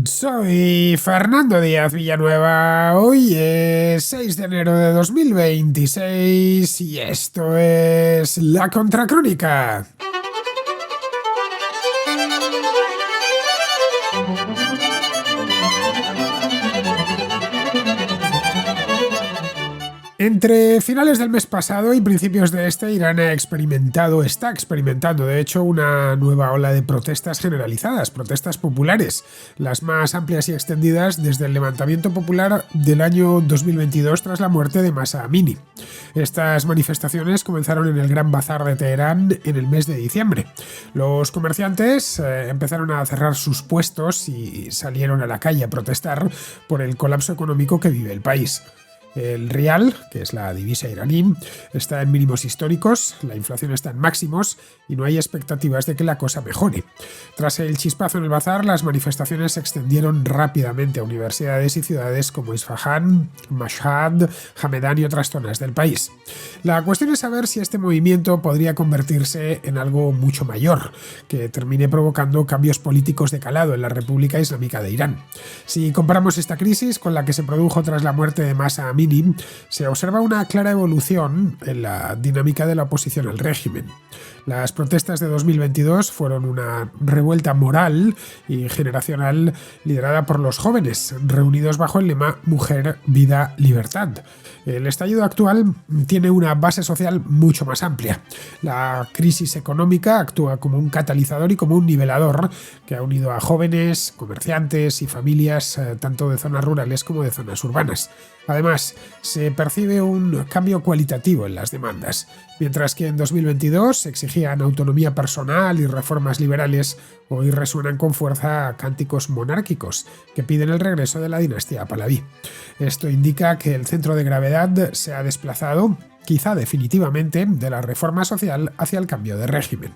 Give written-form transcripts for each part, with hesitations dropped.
Soy Fernando Díaz Villanueva. Hoy es 6 de enero de 2026 y esto es La Contracrónica. Entre finales del mes pasado y principios de este, Irán está experimentando, de hecho, una nueva ola de protestas generalizadas, protestas populares, las más amplias y extendidas desde el levantamiento popular del año 2022 tras la muerte de Mahsa Amini. Estas manifestaciones comenzaron en el Gran Bazar de Teherán en el mes de diciembre. Los comerciantes empezaron a cerrar sus puestos y salieron a la calle a protestar por el colapso económico que vive el país. El rial, que es la divisa iraní, está en mínimos históricos, la inflación está en máximos y no hay expectativas de que la cosa mejore. Tras el chispazo en el bazar, las manifestaciones se extendieron rápidamente a universidades y ciudades como Isfahán, Mashhad, Hamedán y otras zonas del país. La cuestión es saber si este movimiento podría convertirse en algo mucho mayor, que termine provocando cambios políticos de calado en la República Islámica de Irán. Si comparamos esta crisis con la que se produjo tras la muerte de Mahsa Amini, se observa una clara evolución en la dinámica de la oposición al régimen. Las protestas de 2022 fueron una revuelta moral y generacional liderada por los jóvenes, reunidos bajo el lema Mujer, Vida, Libertad. El estallido actual tiene una base social mucho más amplia. La crisis económica actúa como un catalizador y como un nivelador que ha unido a jóvenes, comerciantes y familias tanto de zonas rurales como de zonas urbanas. Además, se percibe un cambio cualitativo en las demandas. Mientras que en 2022 se exigían autonomía personal y reformas liberales, hoy resuenan con fuerza cánticos monárquicos que piden el regreso de la dinastía Pahlaví. Esto indica que el centro de gravedad se ha desplazado, quizá definitivamente, de la reforma social hacia el cambio de régimen.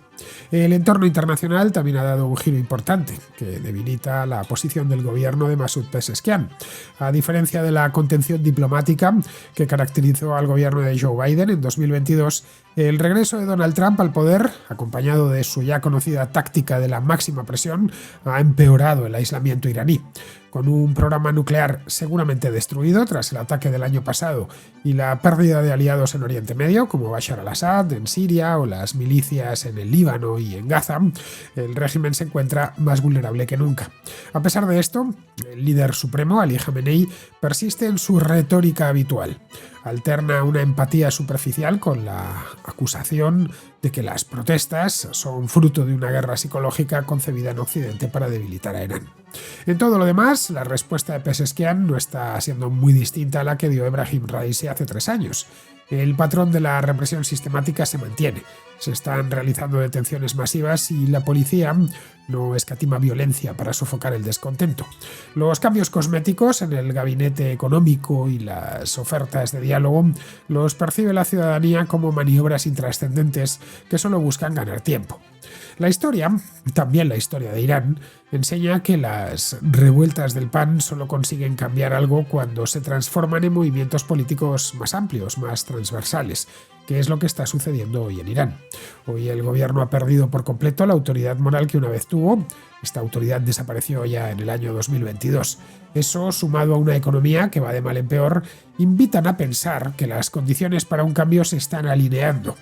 El entorno internacional también ha dado un giro importante, que debilita la posición del gobierno de Masoud Pezeshkian. A diferencia de la contención diplomática que caracterizó al gobierno de Joe Biden en 2022, el regreso de Donald Trump al poder, acompañado de su ya conocida táctica de la máxima presión, ha empeorado el aislamiento iraní. Con un programa nuclear seguramente destruido tras el ataque del año pasado y la pérdida de aliados en Oriente Medio, como Bashar al-Assad en Siria o las milicias en el Líbano y en Gaza, el régimen se encuentra más vulnerable que nunca. A pesar de esto, el líder supremo, Ali Khamenei, persiste en su retórica habitual. Alterna una empatía superficial con la acusación de que las protestas son fruto de una guerra psicológica concebida en Occidente para debilitar a Irán. En todo lo demás, la respuesta de Pezeshkian no está siendo muy distinta a la que dio Ebrahim Raisi hace 3 años. El patrón de la represión sistemática se mantiene. Se están realizando detenciones masivas y la policía no escatima violencia para sofocar el descontento. Los cambios cosméticos en el gabinete económico y las ofertas de diálogo los percibe la ciudadanía como maniobras intrascendentes que solo buscan ganar tiempo. La historia, también la historia de Irán, enseña que las revueltas del PAN solo consiguen cambiar algo cuando se transforman en movimientos políticos más amplios, más transversales, que es lo que está sucediendo hoy en Irán. Hoy el gobierno ha perdido por completo la autoridad moral que una vez tuvo. Esta autoridad desapareció ya en el año 2022. Eso, sumado a una economía que va de mal en peor, invitan a pensar que las condiciones para un cambio se están alineando.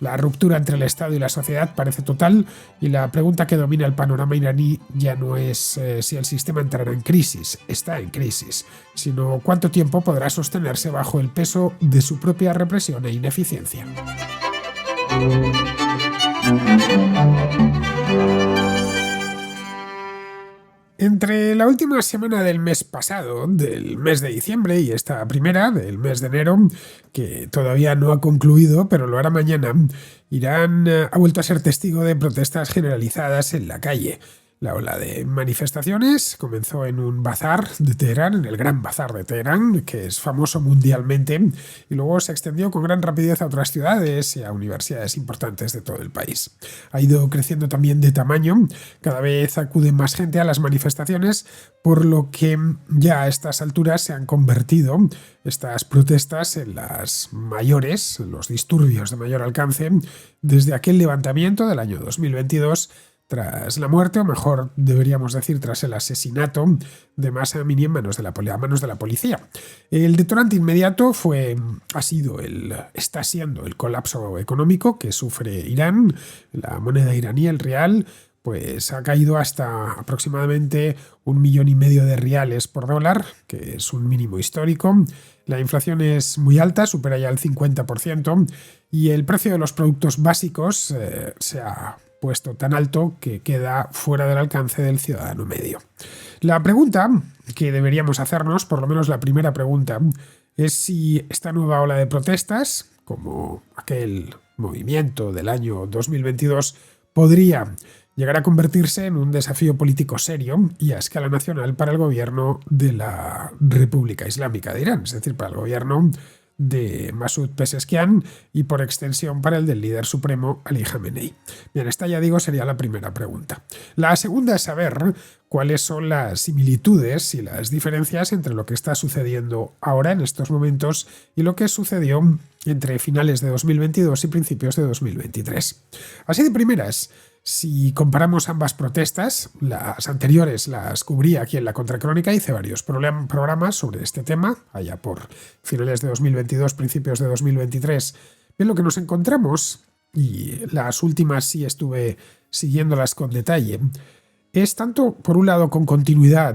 La ruptura entre el Estado y la sociedad parece total y la pregunta que domina el panorama iraní ya no es si el sistema entrará en crisis, está en crisis, sino cuánto tiempo podrá sostenerse bajo el peso de su propia represión e ineficiencia. Entre la última semana del mes pasado, del mes de diciembre, y esta primera, del mes de enero, que todavía no ha concluido, pero lo hará mañana, Irán ha vuelto a ser testigo de protestas generalizadas en la calle. La ola de manifestaciones comenzó en un bazar de Teherán, en el Gran Bazar de Teherán, que es famoso mundialmente, y luego se extendió con gran rapidez a otras ciudades y a universidades importantes de todo el país. Ha ido creciendo también de tamaño, cada vez acude más gente a las manifestaciones, por lo que ya a estas alturas se han convertido estas protestas en las mayores, los disturbios de mayor alcance, desde aquel levantamiento del año 2022, tras la muerte, o mejor deberíamos decir tras el asesinato de Mahsa Amini a manos de la policía. El detonante inmediato está siendo el colapso económico que sufre Irán. La moneda iraní, el rial, pues ha caído hasta aproximadamente 1,5 millones de riales por dólar, que es un mínimo histórico. La inflación es muy alta, supera ya el 50%, y el precio de los productos básicos se ha puesto tan alto que queda fuera del alcance del ciudadano medio. La pregunta que deberíamos hacernos, por lo menos la primera pregunta, es si esta nueva ola de protestas, como aquel movimiento del año 2022, podría llegar a convertirse en un desafío político serio y a escala nacional para el gobierno de la República Islámica de Irán, es decir, para el gobierno de Masoud Pezeshkian y por extensión para el del líder supremo Ali Khamenei. Bien, esta ya digo sería la primera pregunta. La segunda es saber cuáles son las similitudes y las diferencias entre lo que está sucediendo ahora en estos momentos y lo que sucedió entre finales de 2022 y principios de 2023. Así de primeras, si comparamos ambas protestas, las anteriores las cubrí aquí en la Contracrónica, hice varios programas sobre este tema, allá por finales de 2022, principios de 2023. Bien, lo que nos encontramos, y las últimas sí estuve siguiéndolas con detalle, es tanto, por un lado, con continuidad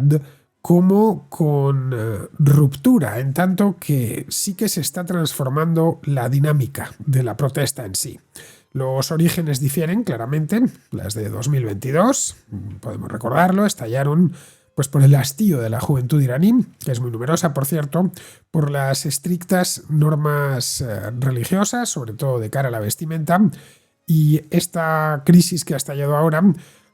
como con ruptura, en tanto que sí que se está transformando la dinámica de la protesta en sí. Los orígenes difieren claramente. Las de 2022, podemos recordarlo, estallaron pues por el hastío de la juventud iraní, que es muy numerosa, por cierto, por las estrictas normas religiosas, sobre todo de cara a la vestimenta, y esta crisis que ha estallado ahora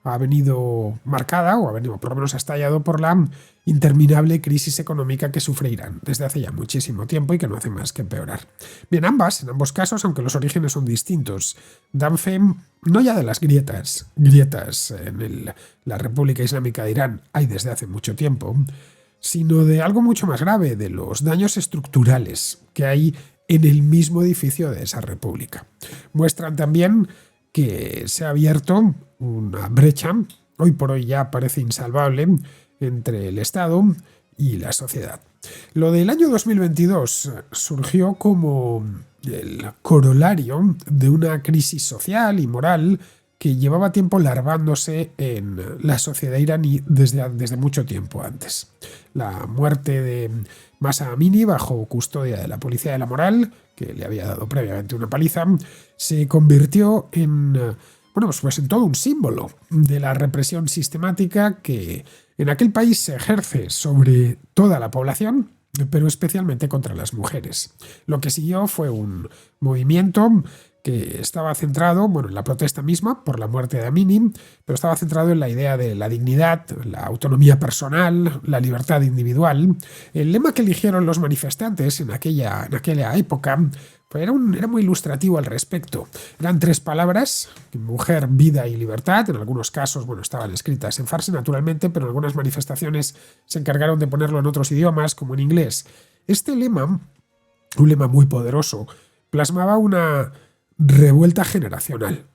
ha venido marcada, o ha venido, por lo menos ha estallado por la interminable crisis económica que sufre Irán desde hace ya muchísimo tiempo y que no hace más que empeorar. Bien, en ambos casos, aunque los orígenes son distintos, dan fe no ya de las grietas en la República Islámica de Irán hay desde hace mucho tiempo, sino de algo mucho más grave, de los daños estructurales que hay en el mismo edificio de esa república. Muestran también que se ha abierto una brecha, hoy por hoy ya parece insalvable, entre el Estado y la sociedad. Lo del año 2022 surgió como el corolario de una crisis social y moral que llevaba tiempo larvándose en la sociedad iraní desde mucho tiempo antes. La muerte de Mahsa Amini bajo custodia de la policía de la moral, que le había dado previamente una paliza, se convirtió en todo un símbolo de la represión sistemática que en aquel país se ejerce sobre toda la población, pero especialmente contra las mujeres. Lo que siguió fue un movimiento que estaba centrado, en la protesta misma por la muerte de Amini, pero estaba centrado en la idea de la dignidad, la autonomía personal, la libertad individual. El lema que eligieron los manifestantes en aquella época era muy ilustrativo al respecto. Eran 3 palabras: mujer, vida y libertad. En algunos casos, estaban escritas en farsi, naturalmente, pero en algunas manifestaciones se encargaron de ponerlo en otros idiomas, como en inglés. Este lema, un lema muy poderoso, plasmaba una revuelta generacional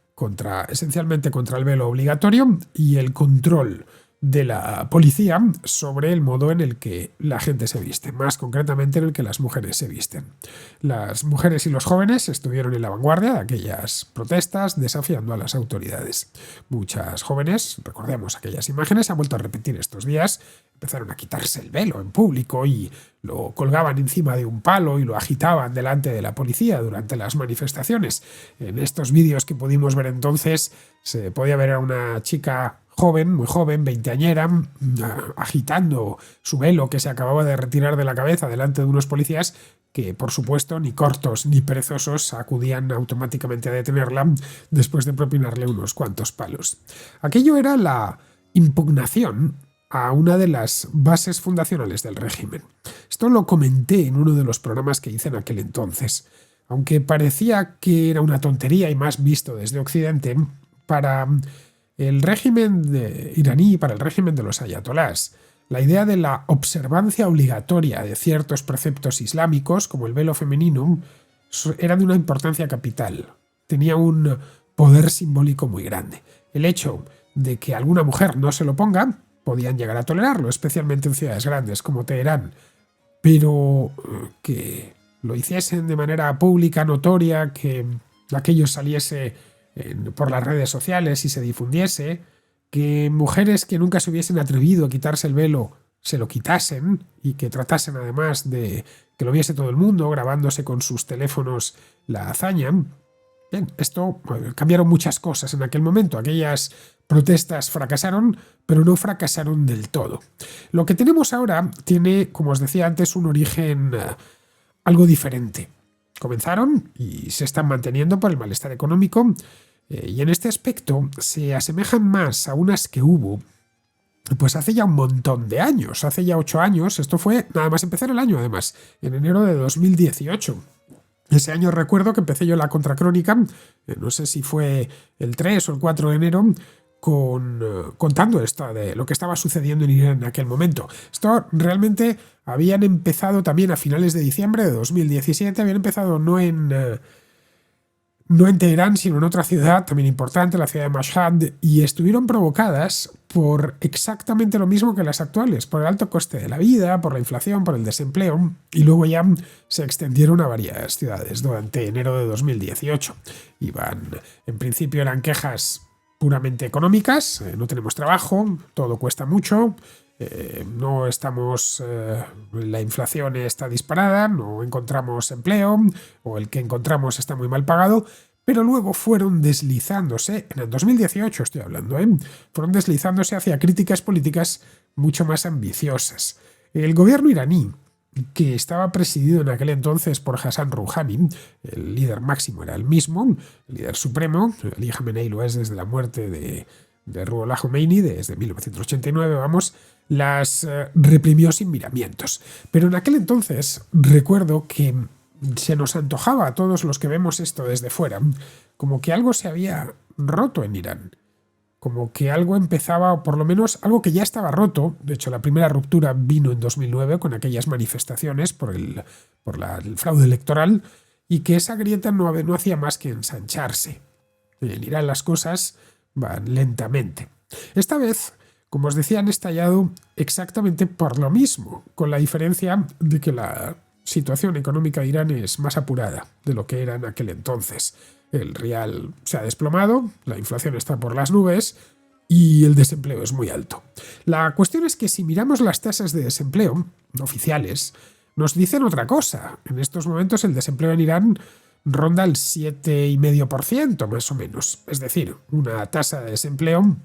esencialmente contra el velo obligatorio y el control de la policía sobre el modo en el que la gente se viste, más concretamente en el que las mujeres se visten. Las mujeres y los jóvenes estuvieron en la vanguardia de aquellas protestas, desafiando a las autoridades. Muchas jóvenes, recordemos aquellas imágenes, se han vuelto a repetir estos días, empezaron a quitarse el velo en público y lo colgaban encima de un palo y lo agitaban delante de la policía durante las manifestaciones. En estos vídeos que pudimos ver entonces se podía ver a una chica joven, muy joven, veinteañera, agitando su velo que se acababa de retirar de la cabeza delante de unos policías que, por supuesto, ni cortos ni perezosos acudían automáticamente a detenerla después de propinarle unos cuantos palos. Aquello era la impugnación a una de las bases fundacionales del régimen. Esto lo comenté en uno de los programas que hice en aquel entonces. Aunque parecía que era una tontería y más visto desde Occidente, para el régimen iraní, para el régimen de los ayatolás, la idea de la observancia obligatoria de ciertos preceptos islámicos, como el velo femenino, era de una importancia capital. Tenía un poder simbólico muy grande. El hecho de que alguna mujer no se lo ponga, podían llegar a tolerarlo, especialmente en ciudades grandes como Teherán. Pero que lo hiciesen de manera pública, notoria, que aquello saliese por las redes sociales y se difundiese, que mujeres que nunca se hubiesen atrevido a quitarse el velo se lo quitasen y que tratasen además de que lo viese todo el mundo grabándose con sus teléfonos la hazaña. Bien, esto cambiaron muchas cosas en aquel momento. Aquellas protestas fracasaron, pero no fracasaron del todo. Lo que tenemos ahora tiene, como os decía antes, un origen algo diferente. Comenzaron y se están manteniendo por el malestar económico, y en este aspecto se asemejan más a unas que hubo pues hace ya un montón de años, hace ya 8 años. Esto fue nada más empezar el año, además, en enero de 2018. Ese año recuerdo que empecé yo la contracrónica, no sé si fue el 3 o el 4 de enero, contando esto de lo que estaba sucediendo en Irán en aquel momento. Esto realmente habían empezado también a finales de diciembre de 2017, habían empezado no en Teherán, sino en otra ciudad también importante, la ciudad de Mashhad, y estuvieron provocadas por exactamente lo mismo que las actuales, por el alto coste de la vida, por la inflación, por el desempleo, y luego ya se extendieron a varias ciudades durante enero de 2018. En principio eran quejas puramente económicas, no tenemos trabajo, todo cuesta mucho, no estamos, la inflación está disparada, no encontramos empleo, o el que encontramos está muy mal pagado, pero luego fueron deslizándose, en el 2018 estoy hablando, fueron deslizándose hacia críticas políticas mucho más ambiciosas. El gobierno iraní, que estaba presidido en aquel entonces por Hassan Rouhani, el líder máximo era el mismo, el líder supremo, Ali Khamenei lo es desde la muerte de Ruhollah Khomeini, desde 1989, las reprimió sin miramientos. Pero en aquel entonces recuerdo que se nos antojaba a todos los que vemos esto desde fuera, como que algo se había roto en Irán. Como que algo empezaba, o por lo menos algo que ya estaba roto. De hecho, la primera ruptura vino en 2009 con aquellas manifestaciones por el fraude electoral, y que esa grieta no hacía más que ensancharse. En Irán las cosas van lentamente. Esta vez, como os decía, han estallado exactamente por lo mismo, con la diferencia de que la situación económica de Irán es más apurada de lo que era en aquel entonces. El rial se ha desplomado, la inflación está por las nubes y el desempleo es muy alto. La cuestión es que si miramos las tasas de desempleo oficiales, nos dicen otra cosa. En estos momentos el desempleo en Irán ronda el 7,5% más o menos. Es decir, una tasa de desempleo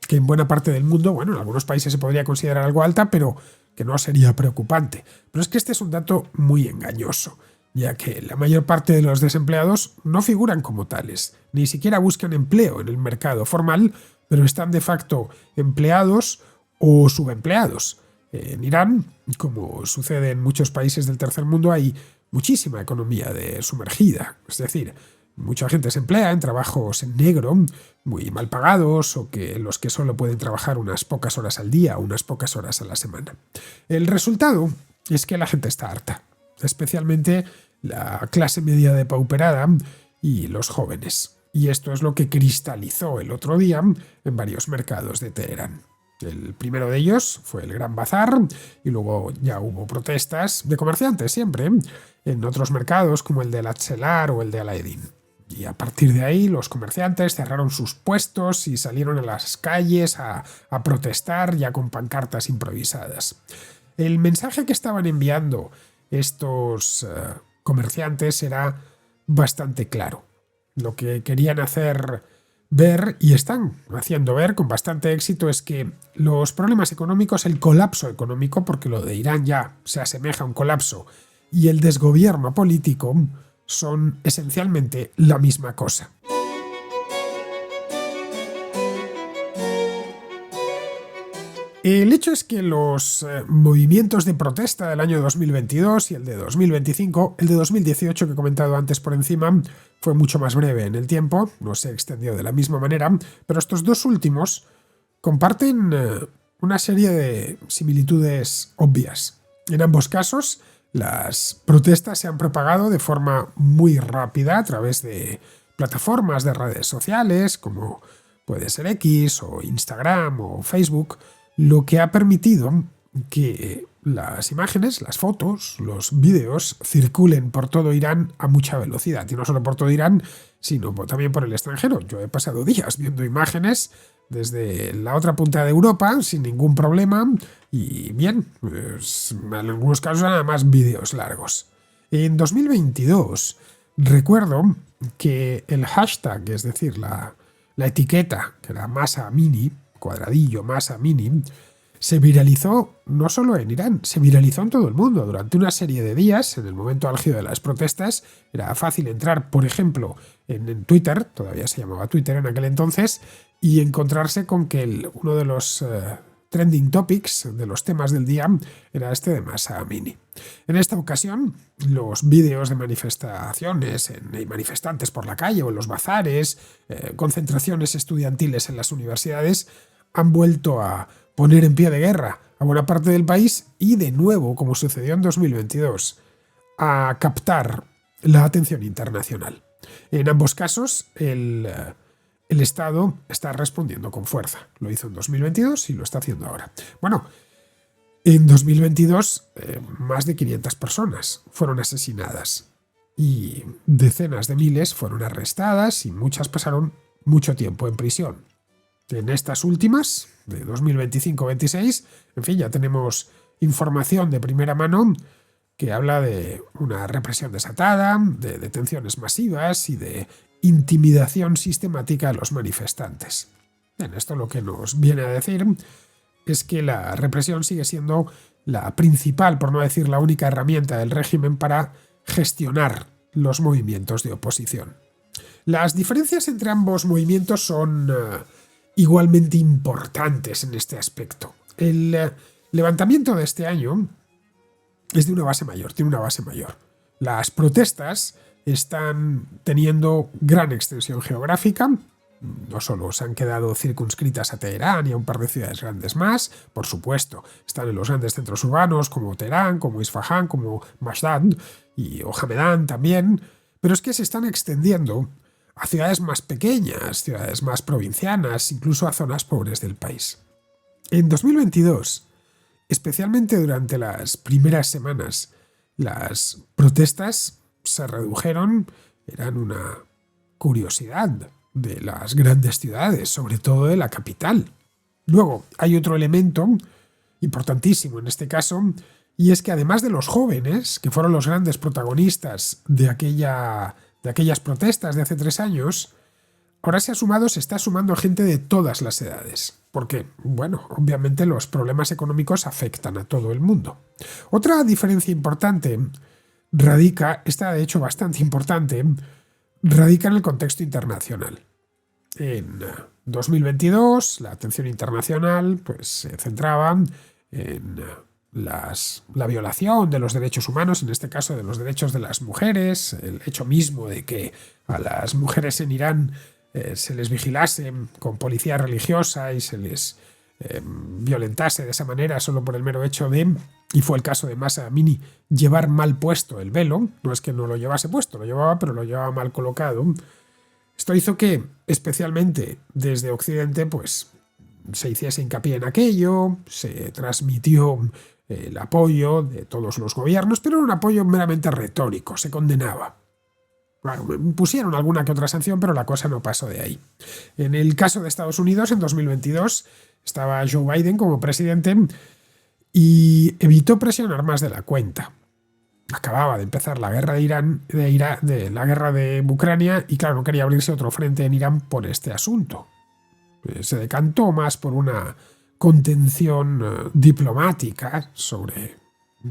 que en buena parte del mundo, bueno, en algunos países se podría considerar algo alta, pero que no sería preocupante. Pero es que este es un dato muy engañoso, ya que la mayor parte de los desempleados no figuran como tales, ni siquiera buscan empleo en el mercado formal, pero están de facto empleados o subempleados. En Irán, como sucede en muchos países del tercer mundo, hay muchísima economía sumergida, es decir, mucha gente se emplea en trabajos en negro, muy mal pagados, o los que solo pueden trabajar unas pocas horas al día, unas pocas horas a la semana. El resultado es que la gente está harta, especialmente la clase media depauperada y los jóvenes. Y esto es lo que cristalizó el otro día en varios mercados de Teherán. El primero de ellos fue el Gran Bazar, y luego ya hubo protestas de comerciantes siempre en otros mercados como el de Al-Atzelar o el de Alaeddin. Y a partir de ahí los comerciantes cerraron sus puestos y salieron a las calles a protestar, ya con pancartas improvisadas. El mensaje que estaban enviando estos comerciantes era bastante claro. Lo que querían hacer ver, y están haciendo ver con bastante éxito, es que los problemas económicos, el colapso económico, porque lo de Irán ya se asemeja a un colapso, y el desgobierno político son esencialmente la misma cosa. El hecho es que los movimientos de protesta del año 2022 y el de 2025, el de 2018 que he comentado antes por encima, fue mucho más breve en el tiempo, no se extendió de la misma manera, pero estos dos últimos comparten una serie de similitudes obvias. En ambos casos, las protestas se han propagado de forma muy rápida a través de plataformas de redes sociales como puede ser X o Instagram o Facebook, lo que ha permitido que las imágenes, las fotos, los vídeos circulen por todo Irán a mucha velocidad. Y no solo por todo Irán, sino también por el extranjero. Yo he pasado días viendo imágenes desde la otra punta de Europa sin ningún problema y bien, pues, en algunos casos además vídeos largos. En 2022 recuerdo que el hashtag, es decir, la etiqueta, que era Masa Amini, cuadradillo Masa Amini, se viralizó no solo en Irán, se viralizó en todo el mundo. Durante una serie de días, en el momento álgido de las protestas, era fácil entrar, por ejemplo, en Twitter, todavía se llamaba Twitter en aquel entonces, y encontrarse con que uno de los trending topics, de los temas del día, era este de Masa Amini. En esta ocasión, los vídeos de manifestaciones y manifestantes por la calle o en los bazares, concentraciones estudiantiles en las universidades, han vuelto a poner en pie de guerra a buena parte del país y, de nuevo, como sucedió en 2022, a captar la atención internacional. En ambos casos, el Estado está respondiendo con fuerza. Lo hizo en 2022 y lo está haciendo ahora. Bueno, en 2022 más de 500 personas fueron asesinadas y decenas de miles fueron arrestadas y muchas pasaron mucho tiempo en prisión. En estas últimas, de 2025-26, en fin, ya tenemos información de primera mano que habla de una represión desatada, de detenciones masivas y de intimidación sistemática a los manifestantes. En esto lo que nos viene a decir es que la represión sigue siendo la principal, por no decir la única herramienta del régimen para gestionar los movimientos de oposición. Las diferencias entre ambos movimientos son igualmente importantes en este aspecto. El levantamiento de este año es de una base mayor, tiene una base mayor. Las protestas están teniendo gran extensión geográfica, no solo se han quedado circunscritas a Teherán y a un par de ciudades grandes más, por supuesto, están en los grandes centros urbanos como Teherán, como Isfahán, como Mashdad o Hamedan también, pero es que se están extendiendo a ciudades más pequeñas, ciudades más provincianas, incluso a zonas pobres del país. En 2022, especialmente durante las primeras semanas, las protestas se redujeron, eran una curiosidad de las grandes ciudades, sobre todo de la capital. Luego, hay otro elemento importantísimo en este caso, y es que además de los jóvenes, que fueron los grandes protagonistas de aquellas protestas de hace 3 años, ahora se está sumando gente de todas las edades. Porque, bueno, obviamente los problemas económicos afectan a todo el mundo. Otra diferencia importante esta de hecho bastante importante, radica en el contexto internacional. En 2022, la atención internacional pues, se centraba en la violación de los derechos humanos, en este caso de los derechos de las mujeres, el hecho mismo de que a las mujeres en Irán se les vigilase con policía religiosa y se les violentase de esa manera solo por el mero hecho de, y fue el caso de Masa Amini, llevar mal puesto el velo. No es que no lo llevase puesto, lo llevaba, pero lo llevaba mal colocado. Esto hizo que, especialmente desde Occidente, pues se hiciese hincapié en aquello, se transmitió el apoyo de todos los gobiernos, pero era un apoyo meramente retórico, se condenaba. Claro, pusieron alguna que otra sanción, pero la cosa no pasó de ahí. En el caso de Estados Unidos, en 2022, estaba Joe Biden como presidente y evitó presionar más de la cuenta. Acababa de empezar la guerra la guerra de Ucrania, y claro, no quería abrirse otro frente en Irán por este asunto. Se decantó más por una contención diplomática sobre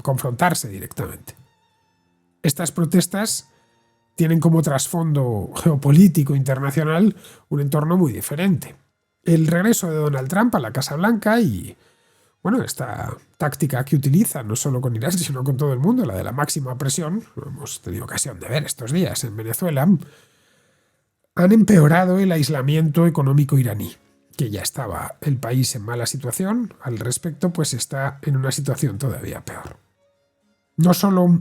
confrontarse directamente. Estas protestas tienen como trasfondo geopolítico internacional un entorno muy diferente. El regreso de Donald Trump a la Casa Blanca y, bueno, esta táctica que utiliza no solo con Irán, sino con todo el mundo, la de la máxima presión, lo hemos tenido ocasión de ver estos días en Venezuela, han empeorado el aislamiento económico iraní, que ya estaba el país en mala situación. Al respecto, pues está en una situación todavía peor. No solo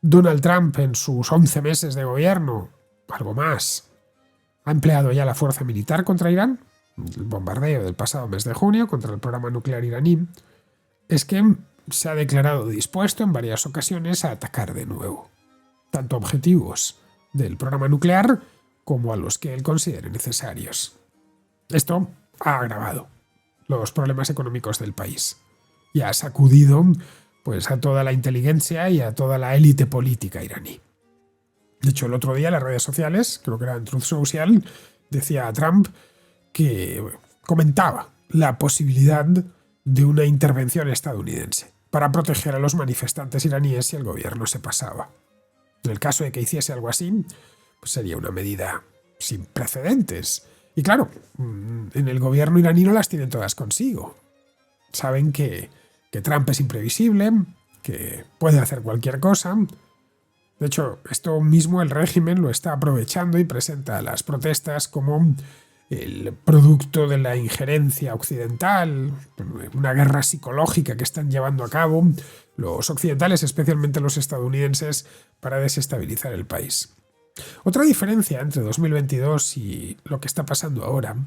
Donald Trump en sus 11 meses de gobierno, algo más, ha empleado ya la fuerza militar contra Irán, el bombardeo del pasado mes de junio contra el programa nuclear iraní, es que se ha declarado dispuesto en varias ocasiones a atacar de nuevo, tanto objetivos del programa nuclear como a los que él considere necesarios. Esto ha agravado los problemas económicos del país y ha sacudido pues, a toda la inteligencia y a toda la élite política iraní. De hecho, el otro día en las redes sociales, creo que era en Truth Social, decía Trump que comentaba la posibilidad de una intervención estadounidense para proteger a los manifestantes iraníes si el gobierno se pasaba. En el caso de que hiciese algo así, pues sería una medida sin precedentes. Y claro, en el gobierno iraní no las tienen todas consigo. Saben que Trump es imprevisible, que puede hacer cualquier cosa. De hecho, esto mismo el régimen lo está aprovechando y presenta las protestas como el producto de la injerencia occidental, una guerra psicológica que están llevando a cabo los occidentales, especialmente los estadounidenses, para desestabilizar el país. Otra diferencia entre 2022 y lo que está pasando ahora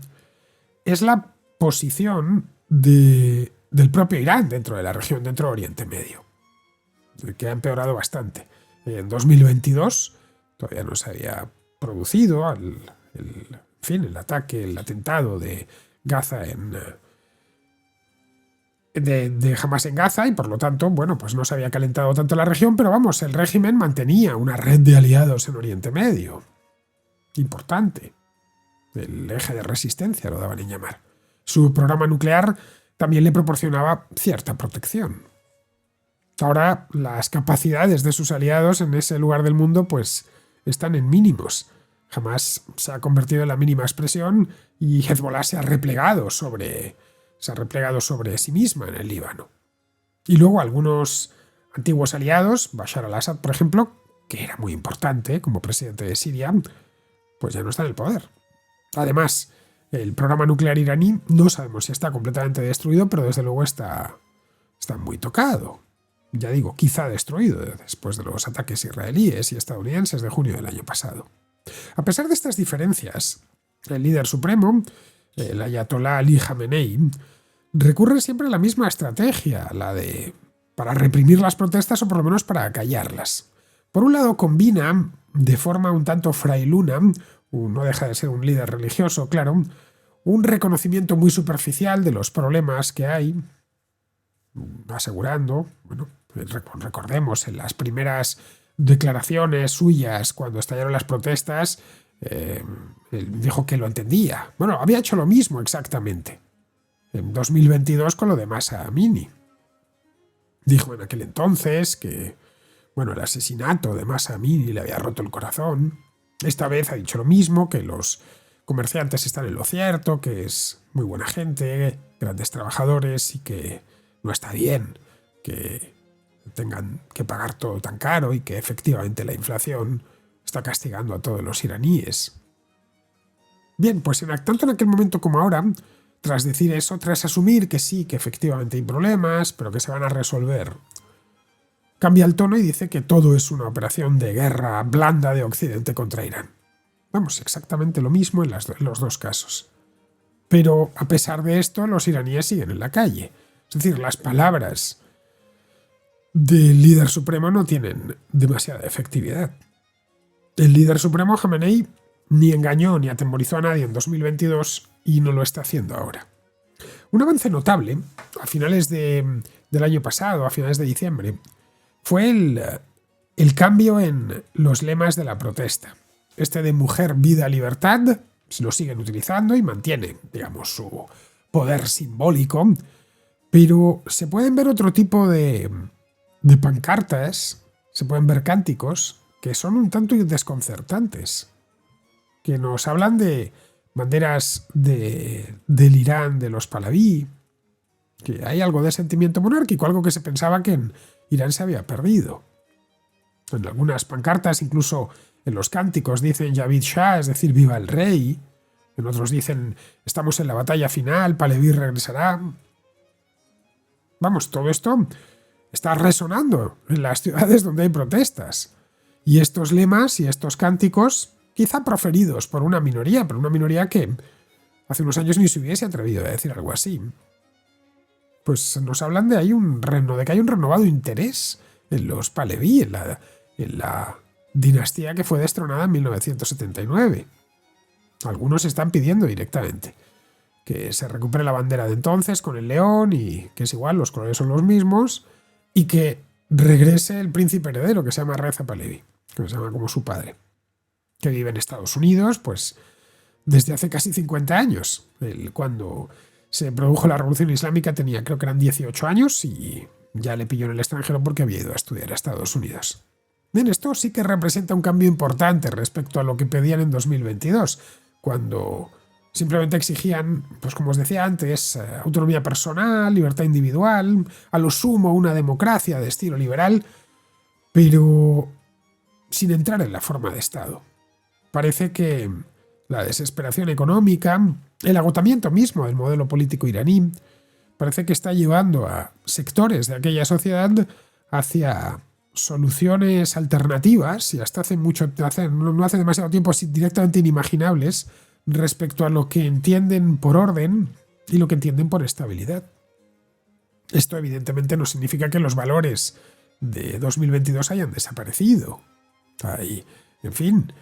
es la posición del propio Irán dentro de la región, dentro de Oriente Medio, que ha empeorado bastante. En 2022 todavía no se había producido el ataque, el atentado de Gaza de Hamas en Gaza y por lo tanto, bueno, pues no se había calentado tanto la región, pero vamos, el régimen mantenía una red de aliados en Oriente Medio. Importante. El eje de resistencia lo daban en llamar. Su programa nuclear también le proporcionaba cierta protección. Ahora las capacidades de sus aliados en ese lugar del mundo pues están en mínimos. Jamás se ha convertido en la mínima expresión y Hezbollah se ha replegado sobre sí misma en el Líbano. Y luego algunos antiguos aliados, Bashar al-Assad, por ejemplo, que era muy importante como presidente de Siria, pues ya no está en el poder. Además, el programa nuclear iraní no sabemos si está completamente destruido, pero desde luego está muy tocado. Ya digo, quizá destruido después de los ataques israelíes y estadounidenses de junio del año pasado. A pesar de estas diferencias, el líder supremo, el ayatolá Ali Khamenei, recurre siempre a la misma estrategia, para reprimir las protestas o por lo menos para acallarlas. Por un lado combina de forma un tanto frailuna, no deja de ser un líder religioso, claro, un reconocimiento muy superficial de los problemas que hay, asegurando, bueno, recordemos en las primeras declaraciones suyas cuando estallaron las protestas, él dijo que lo entendía. Bueno, había hecho lo mismo exactamente en 2022 con lo de Mahsa Amini. Dijo en aquel entonces que, bueno, el asesinato de Mahsa Amini le había roto el corazón. Esta vez ha dicho lo mismo, que los comerciantes están en lo cierto, que es muy buena gente, grandes trabajadores y que no está bien que tengan que pagar todo tan caro y que efectivamente la inflación está castigando a todos los iraníes. Bien, pues tanto en aquel momento como ahora, tras decir eso, tras asumir que sí, que efectivamente hay problemas, pero que se van a resolver, cambia el tono y dice que todo es una operación de guerra blanda de Occidente contra Irán. Vamos, exactamente lo mismo en los dos casos. Pero a pesar de esto, los iraníes siguen en la calle. Es decir, las palabras del líder supremo no tienen demasiada efectividad. El líder supremo, Khamenei, ni engañó ni atemorizó a nadie en 2022 y no lo está haciendo ahora. Un avance notable, a finales del año pasado, a finales de diciembre, fue el cambio en los lemas de la protesta. Este de mujer, vida, libertad, lo siguen utilizando y mantienen, digamos, su poder simbólico, pero se pueden ver otro tipo de pancartas, se pueden ver cánticos que son un tanto desconcertantes, que nos hablan de banderas del Irán, de los Pahlaví, que hay algo de sentimiento monárquico, algo que se pensaba que en Irán se había perdido. En algunas pancartas, incluso en los cánticos, dicen Javid Shah, es decir, viva el rey. En otros dicen, estamos en la batalla final, Pahlaví regresará. Vamos, todo esto está resonando en las ciudades donde hay protestas. Y estos lemas y estos cánticos, quizá proferidos por una minoría, pero una minoría que hace unos años ni se hubiese atrevido a decir algo así. Pues nos hablan de que hay un renovado interés en los Pahlaví, en la dinastía que fue destronada en 1979. Algunos están pidiendo directamente que se recupere la bandera de entonces con el león y que es igual, los colores son los mismos, y que regrese el príncipe heredero que se llama Reza Pahlaví, que se llama como su padre, que vive en Estados Unidos pues desde hace casi 50 años. Cuando se produjo la Revolución Islámica creo que eran 18 años y ya le pilló en el extranjero porque había ido a estudiar a Estados Unidos. Bien, esto sí que representa un cambio importante respecto a lo que pedían en 2022, cuando simplemente exigían, pues como os decía antes, autonomía personal, libertad individual, a lo sumo una democracia de estilo liberal, pero sin entrar en la forma de Estado. Parece que la desesperación económica, el agotamiento mismo del modelo político iraní, parece que está llevando a sectores de aquella sociedad hacia soluciones alternativas y hasta no hace demasiado tiempo directamente inimaginables respecto a lo que entienden por orden y lo que entienden por estabilidad. Esto evidentemente no significa que los valores de 2022 hayan desaparecido. En fin,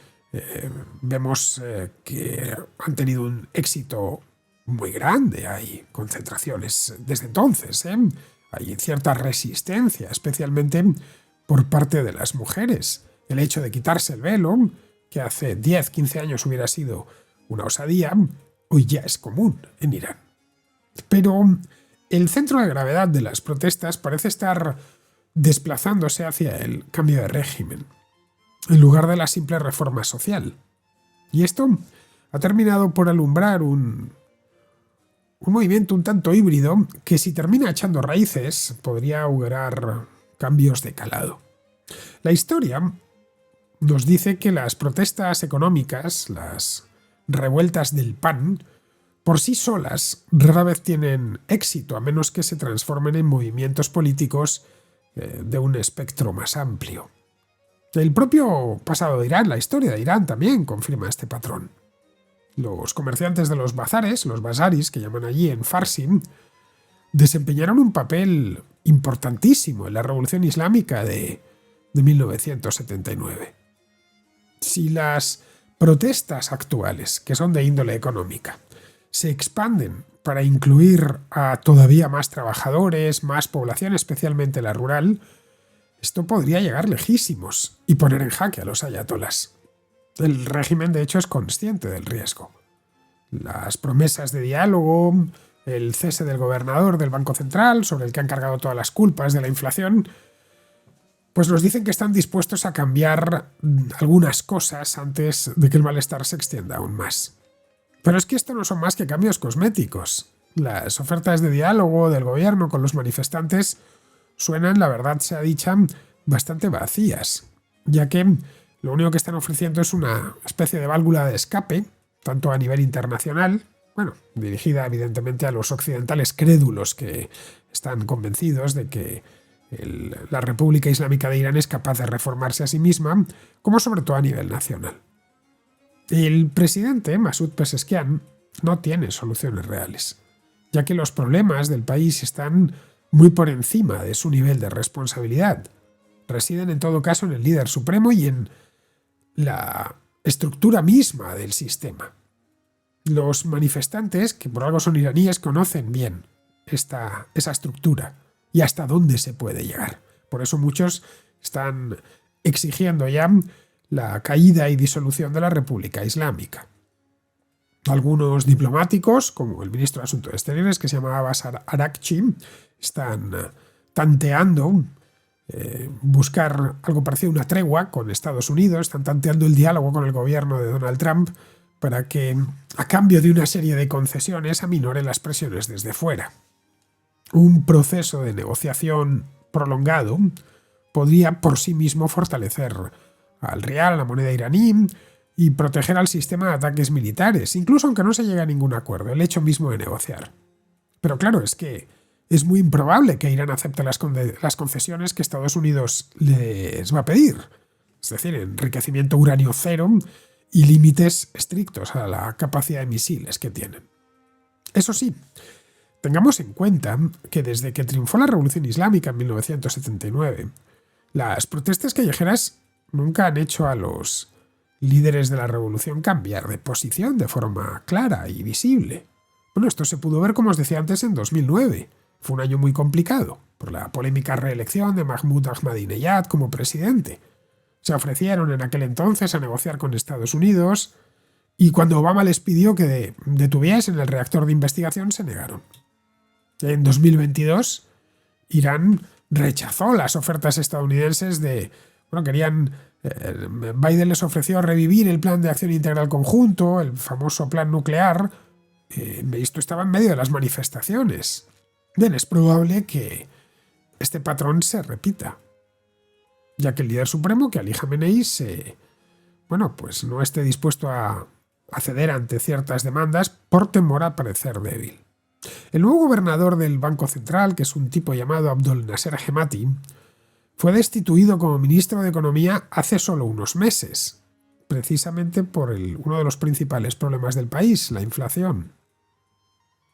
vemos que han tenido un éxito muy grande. Hay concentraciones desde entonces. Hay cierta resistencia, especialmente por parte de las mujeres. El hecho de quitarse el velo, que hace 10, 15 años hubiera sido una osadía, hoy ya es común en Irán. Pero el centro de gravedad de las protestas parece estar desplazándose hacia el cambio de régimen, en lugar de la simple reforma social. Y esto ha terminado por alumbrar un movimiento un tanto híbrido que, si termina echando raíces, podría augurar cambios de calado. La historia nos dice que las protestas económicas, las revueltas del pan, por sí solas rara vez tienen éxito, a menos que se transformen en movimientos políticos de un espectro más amplio. El propio pasado de Irán, la historia de Irán, también confirma este patrón. Los comerciantes de los bazares, los bazaris que llaman allí en farsi, desempeñaron un papel importantísimo en la Revolución Islámica de 1979. Si las protestas actuales, que son de índole económica, se expanden para incluir a todavía más trabajadores, más población, especialmente la rural, esto podría llegar lejísimos y poner en jaque a los ayatolás. El régimen, de hecho, es consciente del riesgo. Las promesas de diálogo, el cese del gobernador del Banco Central, sobre el que han cargado todas las culpas de la inflación, pues nos dicen que están dispuestos a cambiar algunas cosas antes de que el malestar se extienda aún más. Pero es que esto no son más que cambios cosméticos. Las ofertas de diálogo del gobierno con los manifestantes suenan, la verdad sea dicha, bastante vacías, ya que lo único que están ofreciendo es una especie de válvula de escape, tanto a nivel internacional, dirigida evidentemente a los occidentales crédulos que están convencidos de que la República Islámica de Irán es capaz de reformarse a sí misma, como sobre todo a nivel nacional. El presidente, Masoud Pezeshkian, no tiene soluciones reales, ya que los problemas del país están muy por encima de su nivel de responsabilidad. Residen en todo caso en el líder supremo y en la estructura misma del sistema. Los manifestantes, que por algo son iraníes, conocen bien esa estructura y hasta dónde se puede llegar. Por eso muchos están exigiendo ya la caída y disolución de la República Islámica. Algunos diplomáticos, como el ministro de Asuntos Exteriores, que se llama Abbas Araghchi, están tanteando buscar algo parecido a una tregua con Estados Unidos, están tanteando el diálogo con el gobierno de Donald Trump para que, a cambio de una serie de concesiones, aminoren las presiones desde fuera. Un proceso de negociación prolongado podría por sí mismo fortalecer al rial, a la moneda iraní, y proteger al sistema de ataques militares, incluso aunque no se llegue a ningún acuerdo, el hecho mismo de negociar. Pero claro, es que es muy improbable que Irán acepte las concesiones que Estados Unidos les va a pedir. Es decir, enriquecimiento uranio cero y límites estrictos a la capacidad de misiles que tienen. Eso sí, tengamos en cuenta que desde que triunfó la Revolución Islámica en 1979, las protestas callejeras nunca han hecho a los líderes de la revolución cambiar de posición de forma clara y visible. Bueno, esto se pudo ver, como os decía antes, en 2009. Fue un año muy complicado por la polémica reelección de Mahmoud Ahmadinejad como presidente. Se ofrecieron en aquel entonces a negociar con Estados Unidos y cuando Obama les pidió que detuviesen el reactor de investigación se negaron. En 2022, Irán rechazó las ofertas estadounidenses Biden les ofreció revivir el Plan de Acción Integral Conjunto, el famoso plan nuclear. Esto estaba en medio de las manifestaciones. Bien, es probable que este patrón se repita, ya que el líder supremo, que Ali Khamenei, no esté dispuesto a ceder ante ciertas demandas por temor a parecer débil. El nuevo gobernador del Banco Central, que es un tipo llamado Abdol Nasser Hemati, fue destituido como ministro de Economía hace solo unos meses, precisamente por uno de los principales problemas del país, la inflación.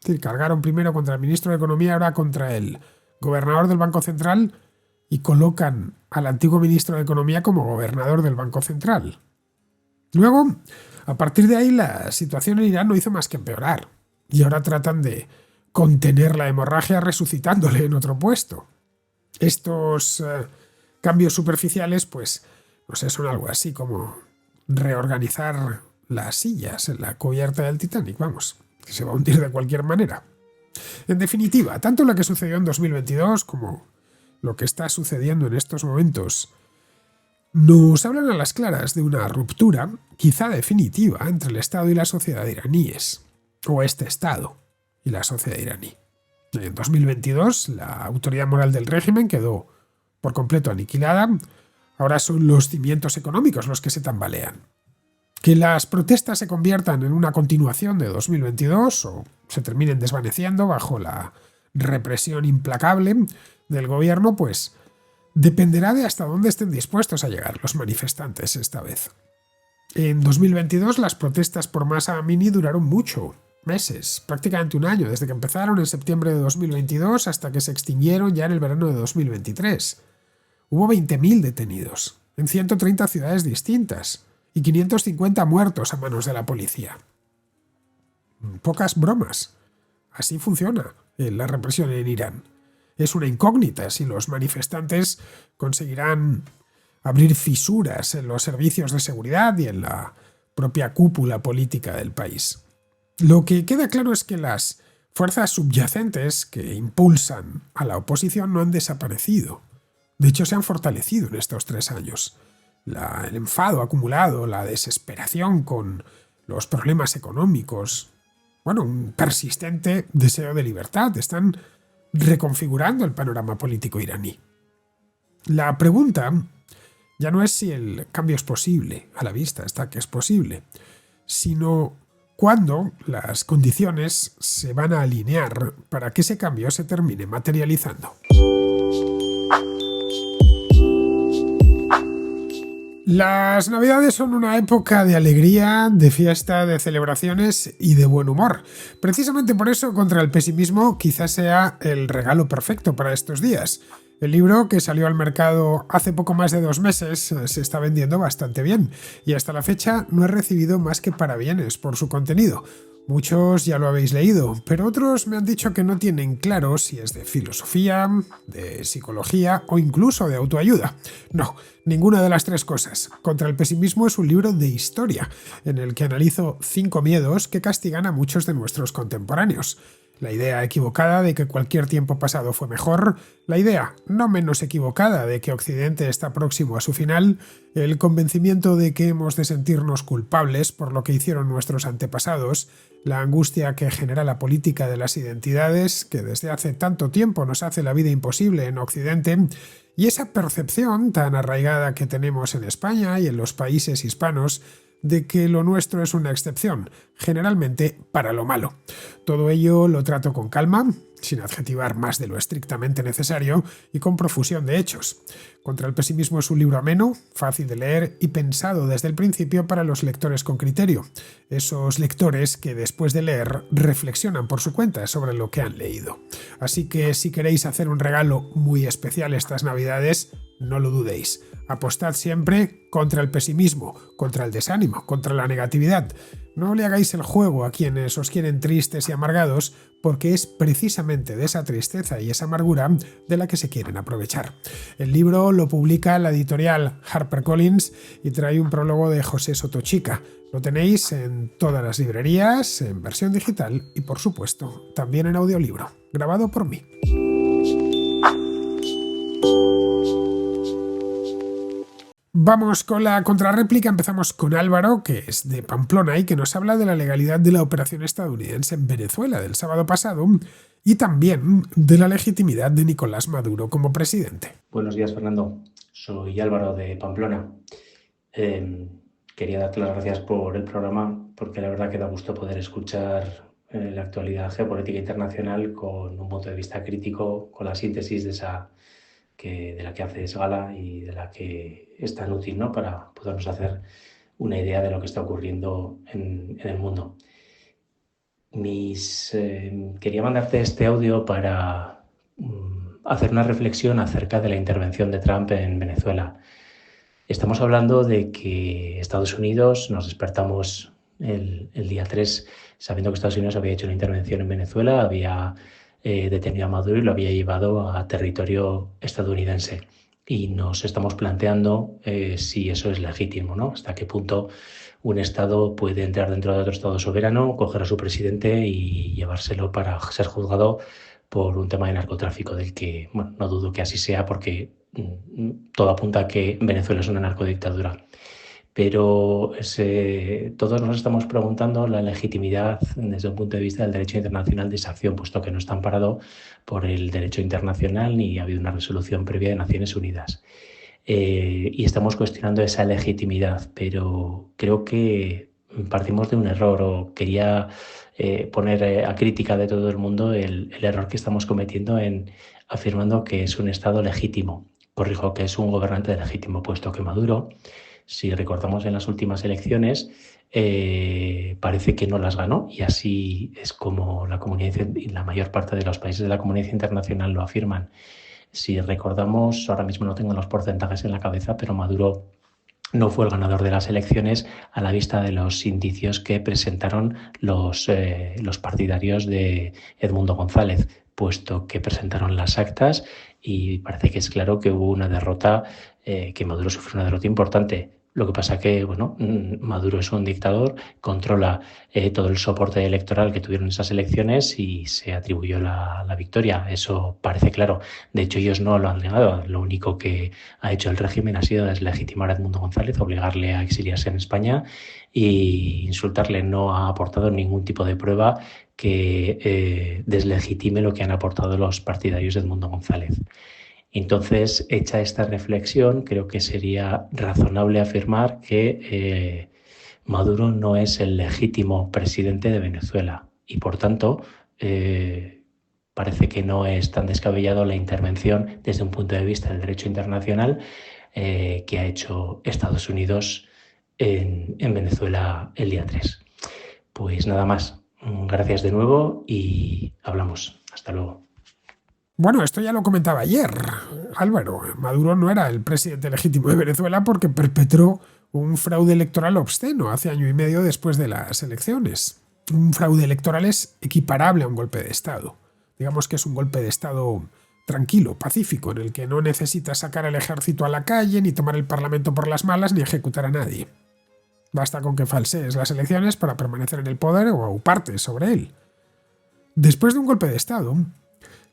Es decir, cargaron primero contra el ministro de Economía, ahora contra el gobernador del Banco Central y colocan al antiguo ministro de Economía como gobernador del Banco Central. Luego, a partir de ahí, la situación en Irán no hizo más que empeorar y ahora tratan de contener la hemorragia resucitándole en otro puesto. Estos cambios superficiales, son algo así como reorganizar las sillas en la cubierta del Titanic, que se va a hundir de cualquier manera. En definitiva, tanto lo que sucedió en 2022 como lo que está sucediendo en estos momentos nos hablan a las claras de una ruptura, quizá definitiva, entre el Estado y la sociedad iraníes, o este Estado y la sociedad iraní. En 2022, la autoridad moral del régimen quedó por completo aniquilada. Ahora son los cimientos económicos los que se tambalean. Que las protestas se conviertan en una continuación de 2022 o se terminen desvaneciendo bajo la represión implacable del gobierno, dependerá de hasta dónde estén dispuestos a llegar los manifestantes esta vez. En 2022 las protestas por Mahsa Amini duraron mucho, meses, prácticamente un año, desde que empezaron en septiembre de 2022 hasta que se extinguieron ya en el verano de 2023. Hubo 20.000 detenidos en 130 ciudades distintas y 550 muertos a manos de la policía. Pocas bromas. Así funciona la represión en Irán. Es una incógnita si los manifestantes conseguirán abrir fisuras en los servicios de seguridad y en la propia cúpula política del país. Lo que queda claro es que las fuerzas subyacentes que impulsan a la oposición no han desaparecido. De hecho, se han fortalecido en estos 3 años. El enfado acumulado, la desesperación con los problemas económicos, un persistente deseo de libertad, están reconfigurando el panorama político iraní. La pregunta ya no es si el cambio es posible, a la vista está que es posible, sino cuándo las condiciones se van a alinear para que ese cambio se termine materializando. Las Navidades son una época de alegría, de fiesta, de celebraciones y de buen humor. Precisamente por eso, Contra el pesimismo quizás sea el regalo perfecto para estos días. El libro, que salió al mercado hace poco más de 2 meses, se está vendiendo bastante bien y hasta la fecha no he recibido más que parabienes por su contenido. Muchos ya lo habéis leído, pero otros me han dicho que no tienen claro si es de filosofía, de psicología o incluso de autoayuda. No, ninguna de las 3 cosas. Contra el pesimismo es un libro de historia, en el que analizo 5 miedos que castigan a muchos de nuestros contemporáneos. La idea equivocada de que cualquier tiempo pasado fue mejor, la idea no menos equivocada de que Occidente está próximo a su final, el convencimiento de que hemos de sentirnos culpables por lo que hicieron nuestros antepasados, la angustia que genera la política de las identidades, que desde hace tanto tiempo nos hace la vida imposible en Occidente, y esa percepción tan arraigada que tenemos en España y en los países hispanos de que lo nuestro es una excepción, generalmente para lo malo. Todo ello lo trato con calma, sin adjetivar más de lo estrictamente necesario y con profusión de hechos. Contra el pesimismo es un libro ameno, fácil de leer y pensado desde el principio para los lectores con criterio. Esos lectores que después de leer reflexionan por su cuenta sobre lo que han leído. Así que si queréis hacer un regalo muy especial estas Navidades, no lo dudéis. Apostad siempre contra el pesimismo, contra el desánimo, contra la negatividad. No le hagáis el juego a quienes os quieren tristes y amargados, porque es precisamente de esa tristeza y esa amargura de la que se quieren aprovechar. El libro lo publica la editorial HarperCollins y trae un prólogo de José Sotochica. Lo tenéis en todas las librerías, en versión digital y, por supuesto, también en audiolibro, grabado por mí. Vamos con la contrarréplica. Empezamos con Álvaro, que es de Pamplona y que nos habla de la legalidad de la operación estadounidense en Venezuela del sábado pasado y también de la legitimidad de Nicolás Maduro como presidente. Buenos días, Fernando. Soy Álvaro de Pamplona. Quería darte las gracias por el programa, porque la verdad que da gusto poder escuchar la actualidad geopolítica internacional con un punto de vista crítico, con la síntesis de la que haces gala y de la que es tan útil, ¿no?, para podernos hacer una idea de lo que está ocurriendo en el mundo. Quería mandarte este audio para hacer una reflexión acerca de la intervención de Trump en Venezuela. Estamos hablando de que Estados Unidos, nos despertamos el día 3 sabiendo que Estados Unidos había hecho una intervención en Venezuela, había detenido a Maduro y lo había llevado a territorio estadounidense. Y nos estamos planteando si eso es legítimo, ¿no? Hasta qué punto un Estado puede entrar dentro de otro Estado soberano, coger a su presidente y llevárselo para ser juzgado por un tema de narcotráfico, del que, bueno, no dudo que así sea, porque todo apunta a que Venezuela es una narcodictadura. Pero todos nos estamos preguntando la legitimidad desde un punto de vista del derecho internacional de esa acción, puesto que no está amparado por el derecho internacional ni ha habido una resolución previa de Naciones Unidas. Y estamos cuestionando esa legitimidad, pero creo que partimos de un error, o quería poner a crítica de todo el mundo el error que estamos cometiendo en afirmando que es un Estado legítimo. Corrijo, que es un gobernante legítimo, puesto que Maduro, si recordamos en las últimas elecciones, parece que no las ganó, y así es como la mayor parte de los países de la comunidad internacional lo afirman. Si recordamos, ahora mismo no tengo los porcentajes en la cabeza, pero Maduro no fue el ganador de las elecciones a la vista de los indicios que presentaron los partidarios de Edmundo González, puesto que presentaron las actas y parece que es claro que hubo una derrota, que Maduro sufrió una derrota importante. Lo que pasa que, bueno, Maduro es un dictador, controla todo el soporte electoral que tuvieron esas elecciones y se atribuyó la victoria. Eso parece claro. De hecho, ellos no lo han negado. Lo único que ha hecho el régimen ha sido deslegitimar a Edmundo González, obligarle a exiliarse en España e insultarle. No ha aportado ningún tipo de prueba que deslegitime lo que han aportado los partidarios de Edmundo González. Entonces, hecha esta reflexión, creo que sería razonable afirmar que Maduro no es el legítimo presidente de Venezuela y, por tanto, parece que no es tan descabellado la intervención desde un punto de vista del derecho internacional que ha hecho Estados Unidos en Venezuela el día 3. Pues nada más. Gracias de nuevo y hablamos. Hasta luego. Bueno, esto ya lo comentaba ayer, Álvaro. Maduro no era el presidente legítimo de Venezuela porque perpetró un fraude electoral obsceno hace año y medio después de las elecciones. Un fraude electoral es equiparable a un golpe de Estado. Digamos que es un golpe de Estado tranquilo, pacífico, en el que no necesita sacar al ejército a la calle, ni tomar el parlamento por las malas, ni ejecutar a nadie. Basta con que falsees las elecciones para permanecer en el poder o auparte sobre él. Después de un golpe de Estado,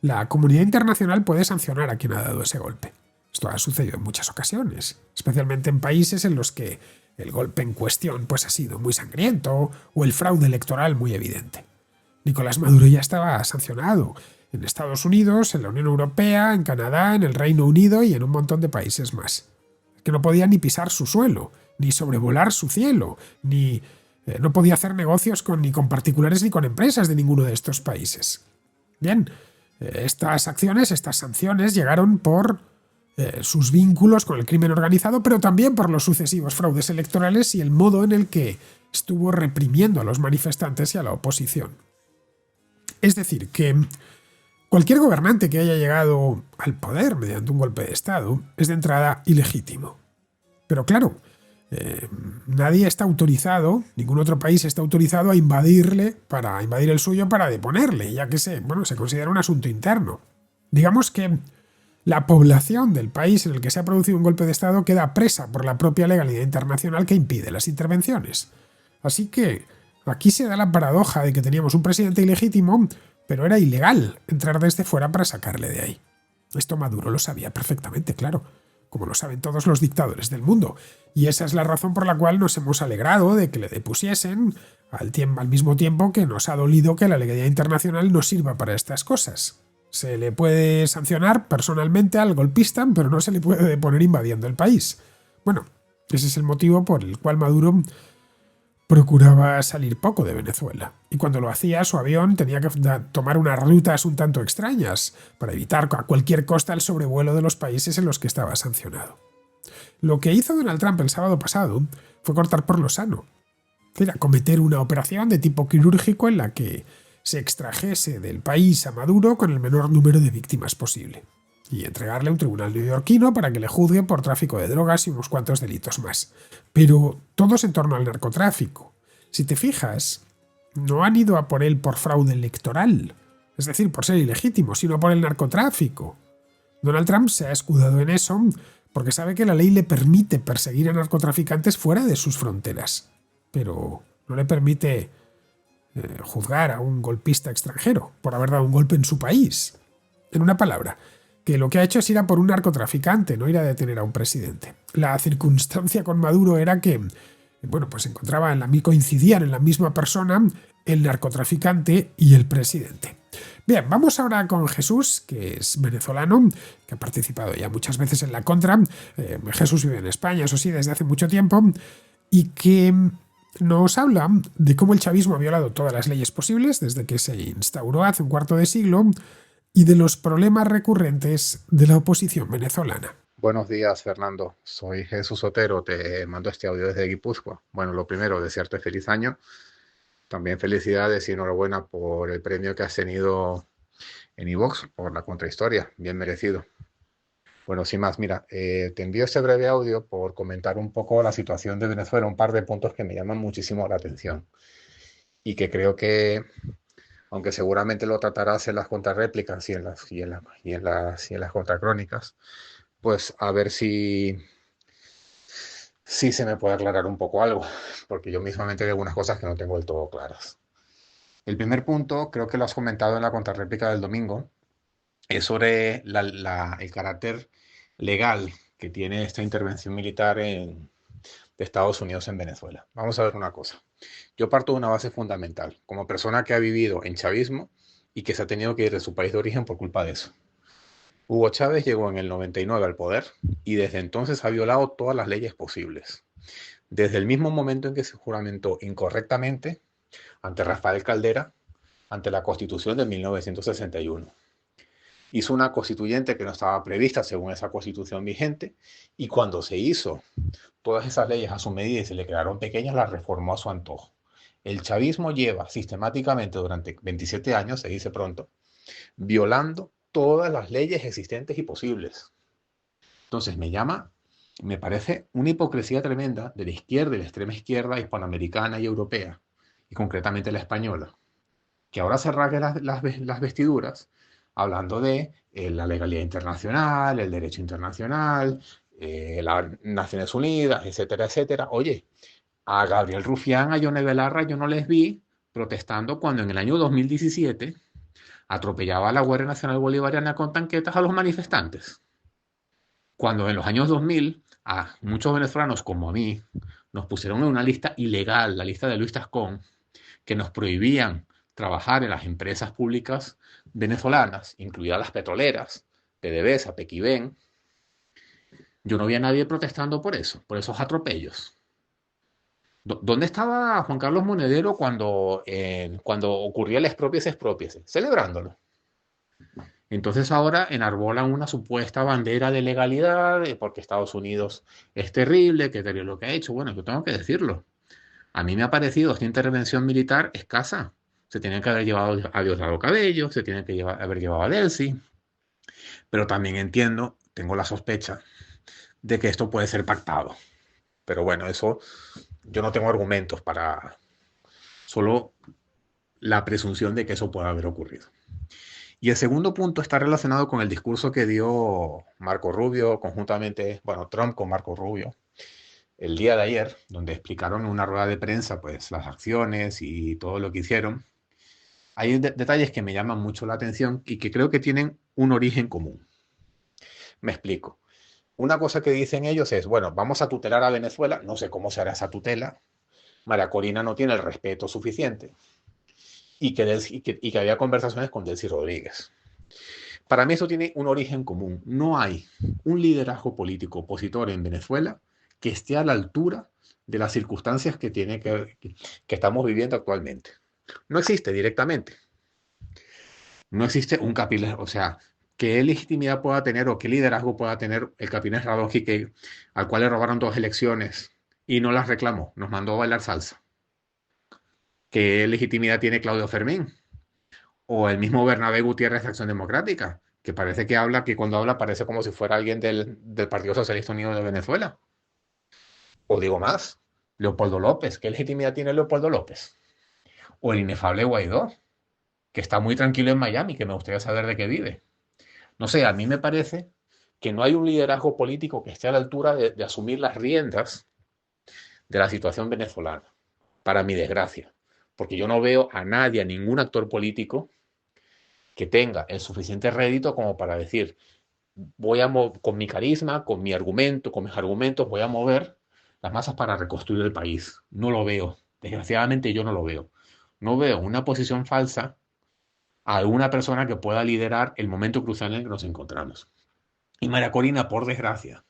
la comunidad internacional puede sancionar a quien ha dado ese golpe. Esto ha sucedido en muchas ocasiones, especialmente en países en los que el golpe en cuestión pues, ha sido muy sangriento o el fraude electoral muy evidente. Nicolás Maduro ya estaba sancionado en Estados Unidos, en la Unión Europea, en Canadá, en el Reino Unido y en un montón de países más. Que no podía ni pisar su suelo, ni sobrevolar su cielo, ni no podía hacer negocios ni con particulares ni con empresas de ninguno de estos países. Bien, estas acciones, estas sanciones llegaron por sus vínculos con el crimen organizado, pero también por los sucesivos fraudes electorales y el modo en el que estuvo reprimiendo a los manifestantes y a la oposición. Es decir, que cualquier gobernante que haya llegado al poder mediante un golpe de Estado es de entrada ilegítimo. Pero claro, nadie está autorizado, ningún otro país está autorizado a invadir el suyo para deponerle, ya que se considera un asunto interno. Digamos que la población del país en el que se ha producido un golpe de Estado queda presa por la propia legalidad internacional que impide las intervenciones. Así que aquí se da la paradoja de que teníamos un presidente ilegítimo, pero era ilegal entrar desde fuera para sacarle de ahí. Esto Maduro lo sabía perfectamente, claro, como lo saben todos los dictadores del mundo, y esa es la razón por la cual nos hemos alegrado de que le depusiesen, al mismo tiempo que nos ha dolido que la legalidad internacional no sirva para estas cosas. Se le puede sancionar personalmente al golpista, pero no se le puede deponer invadiendo el país. Bueno, ese es el motivo por el cual Maduro procuraba salir poco de Venezuela, y cuando lo hacía su avión tenía que tomar unas rutas un tanto extrañas para evitar a cualquier costa el sobrevuelo de los países en los que estaba sancionado. Lo que hizo Donald Trump el sábado pasado fue cortar por lo sano, era cometer una operación de tipo quirúrgico en la que se extrajese del país a Maduro con el menor número de víctimas posible, y entregarle a un tribunal neoyorquino para que le juzgue por tráfico de drogas y unos cuantos delitos más. Pero todos en torno al narcotráfico. Si te fijas, no han ido a por él por fraude electoral, es decir, por ser ilegítimo, sino por el narcotráfico. Donald Trump se ha escudado en eso porque sabe que la ley le permite perseguir a narcotraficantes fuera de sus fronteras, pero no le permite juzgar a un golpista extranjero por haber dado un golpe en su país. En una palabra, que lo que ha hecho es ir a por un narcotraficante, no ir a detener a un presidente. La circunstancia con Maduro era que, coincidían en la misma persona el narcotraficante y el presidente. Bien, vamos ahora con Jesús, que es venezolano, que ha participado ya muchas veces en la contra. Jesús vive en España, eso sí, desde hace mucho tiempo, y que nos habla de cómo el chavismo ha violado todas las leyes posibles desde que se instauró hace un cuarto de siglo, y de los problemas recurrentes de la oposición venezolana. Buenos días, Fernando. Soy Jesús Otero, te mando este audio desde Guipúzcoa. Bueno, lo primero, desearte feliz año. También felicidades y enhorabuena por el premio que has tenido en iVoox por la contrahistoria, bien merecido. Bueno, sin más, mira, te envío este breve audio por comentar un poco la situación de Venezuela, un par de puntos que me llaman muchísimo la atención y que creo que, aunque seguramente lo tratarás en las contrarréplicas y en las contracrónicas, pues a ver si se me puede aclarar un poco algo, porque yo mismamente hay algunas cosas que no tengo del todo claras. El primer punto, creo que lo has comentado en la contrarréplica del domingo, es sobre el carácter legal que tiene esta intervención militar de Estados Unidos en Venezuela. Vamos a ver una cosa. Yo parto de una base fundamental, como persona que ha vivido en chavismo y que se ha tenido que ir de su país de origen por culpa de eso. Hugo Chávez llegó en el 99 al poder y desde entonces ha violado todas las leyes posibles. Desde el mismo momento en que se juramentó incorrectamente ante Rafael Caldera, ante la Constitución de 1961. Hizo una constituyente que no estaba prevista según esa constitución vigente, y cuando se hizo todas esas leyes a su medida y se le quedaron pequeñas, las reformó a su antojo. El chavismo lleva sistemáticamente durante 27 años, se dice pronto, violando todas las leyes existentes y posibles. Entonces me parece una hipocresía tremenda de la izquierda, de la extrema izquierda hispanoamericana y europea, y concretamente la española, que ahora se rasgue las vestiduras hablando de la legalidad internacional, el derecho internacional, las Naciones Unidas, etcétera, etcétera. Oye, a Gabriel Rufián, a Yone Belarra, yo no les vi protestando cuando en el año 2017 atropellaba a la Guardia Nacional Bolivariana con tanquetas a los manifestantes. Cuando en los años 2000 a muchos venezolanos como a mí nos pusieron en una lista ilegal, la lista de Luis Tascón, que nos prohibían trabajar en las empresas públicas venezolanas, incluidas las petroleras, PDVSA, Pequiven. Yo no vi a nadie protestando por eso, por esos atropellos. ¿Dónde estaba Juan Carlos Monedero cuando ocurría el expropiese, expropiese? Celebrándolo. Entonces ahora enarbolan una supuesta bandera de legalidad porque Estados Unidos es terrible, que terrible lo que ha hecho. Bueno, yo tengo que decirlo. A mí me ha parecido esta intervención militar escasa. Se tienen que haber llevado a Diosdado Cabello, se tienen que haber llevado a Delcy, pero también entiendo, tengo la sospecha de que esto puede ser pactado. Pero bueno, eso yo no tengo argumentos para solo la presunción de que eso pueda haber ocurrido. Y el segundo punto está relacionado con el discurso que dio Marco Rubio conjuntamente, bueno, Trump con Marco Rubio, el día de ayer, donde explicaron en una rueda de prensa pues las acciones y todo lo que hicieron. Hay detalles que me llaman mucho la atención y que creo que tienen un origen común. Me explico. Una cosa que dicen ellos es, bueno, vamos a tutelar a Venezuela, no sé cómo se hará esa tutela, María Corina no tiene el respeto suficiente y que había conversaciones con Delcy Rodríguez. Para mí eso tiene un origen común. No hay un liderazgo político opositor en Venezuela que esté a la altura de las circunstancias que estamos viviendo actualmente. No existe directamente. No existe un capilar, o sea, qué legitimidad pueda tener o qué liderazgo pueda tener el Capines Radonji al cual le robaron 2 elecciones y no las reclamó, nos mandó a bailar salsa. ¿Qué legitimidad tiene Claudio Fermín? O el mismo Bernabé Gutiérrez de Acción Democrática, que parece que cuando habla parece como si fuera alguien del Partido Socialista Unido de Venezuela. O digo más, Leopoldo López, ¿qué legitimidad tiene Leopoldo López? O el inefable Guaidó, que está muy tranquilo en Miami, que me gustaría saber de qué vive. No sé, a mí me parece que no hay un liderazgo político que esté a la altura de asumir las riendas de la situación venezolana, para mi desgracia. Porque yo no veo a nadie, a ningún actor político que tenga el suficiente rédito como para decir, con mi carisma, con mi argumento, con mis argumentos, voy a mover las masas para reconstruir el país. No lo veo. Desgraciadamente yo no lo veo. No veo una posición falsa a alguna persona que pueda liderar el momento crucial en el que nos encontramos. Y María Corina, por desgracia,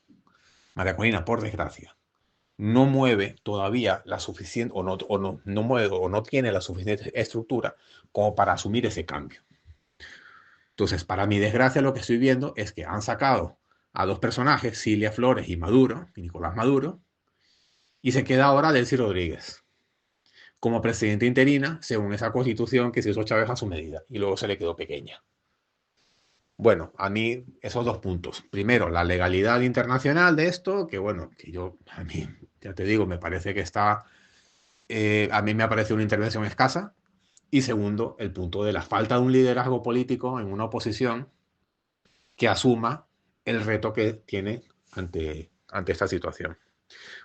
no mueve todavía la suficiente, no mueve o no tiene la suficiente estructura como para asumir ese cambio. Entonces, para mi desgracia, lo que estoy viendo es que han sacado a 2 personajes, Cilia Flores y Nicolás Maduro, y se queda ahora Delcy Rodríguez como presidenta interina, según esa constitución que se hizo Chávez a su medida, y luego se le quedó pequeña. Bueno, a mí esos 2 puntos. Primero, la legalidad internacional de esto, que bueno, a mí, ya te digo, me parece que a mí me parece una intervención escasa. Y segundo, el punto de la falta de un liderazgo político en una oposición que asuma el reto que tiene ante esta situación.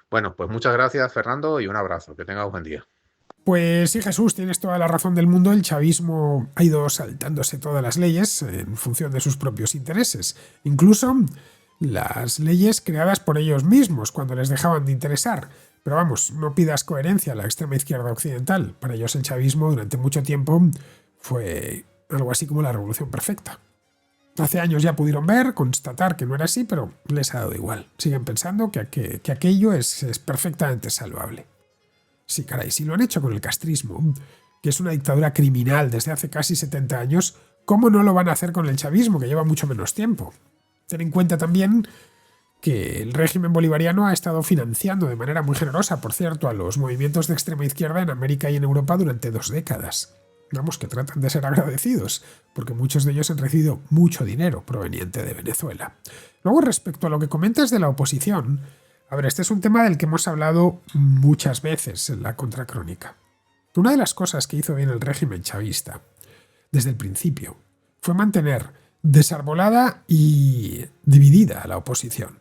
Bueno, pues muchas gracias, Fernando, y un abrazo. Que tengas buen día. Pues sí, Jesús, tienes toda la razón del mundo. El chavismo ha ido saltándose todas las leyes en función de sus propios intereses. Incluso las leyes creadas por ellos mismos cuando les dejaban de interesar. Pero vamos, no pidas coherencia a la extrema izquierda occidental. Para ellos el chavismo durante mucho tiempo fue algo así como la revolución perfecta. Hace años ya pudieron constatar que no era así, pero les ha dado igual. Siguen pensando que aquello es perfectamente salvable. Sí, caray, si lo han hecho con el castrismo, que es una dictadura criminal desde hace casi 70 años, ¿cómo no lo van a hacer con el chavismo, que lleva mucho menos tiempo? Ten en cuenta también que el régimen bolivariano ha estado financiando de manera muy generosa, por cierto, a los movimientos de extrema izquierda en América y en Europa durante 2 décadas. Vamos, que tratan de ser agradecidos, porque muchos de ellos han recibido mucho dinero proveniente de Venezuela. Luego, respecto a lo que comentas de la oposición, a ver, este es un tema del que hemos hablado muchas veces en la Contracrónica. Una de las cosas que hizo bien el régimen chavista, desde el principio, fue mantener desarbolada y dividida a la oposición.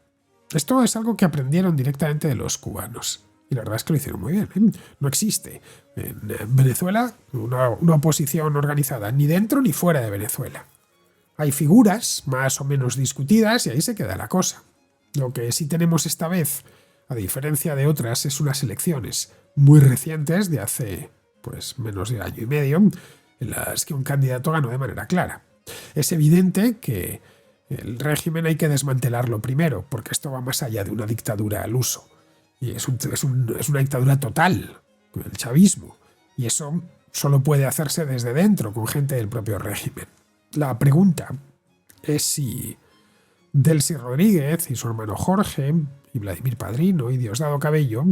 Esto es algo que aprendieron directamente de los cubanos. Y la verdad es que lo hicieron muy bien. No existe en Venezuela una oposición organizada, ni dentro ni fuera de Venezuela. Hay figuras más o menos discutidas y ahí se queda la cosa. Lo que sí tenemos esta vez, a diferencia de otras, es unas elecciones muy recientes de hace menos de 1 año y medio, en las que un candidato ganó de manera clara. Es evidente que el régimen hay que desmantelarlo primero, porque esto va más allá de una dictadura al uso. Y es una dictadura total, el chavismo. Y eso solo puede hacerse desde dentro, con gente del propio régimen. La pregunta es si Delcy Rodríguez y su hermano Jorge, y Vladimir Padrino y Diosdado Cabello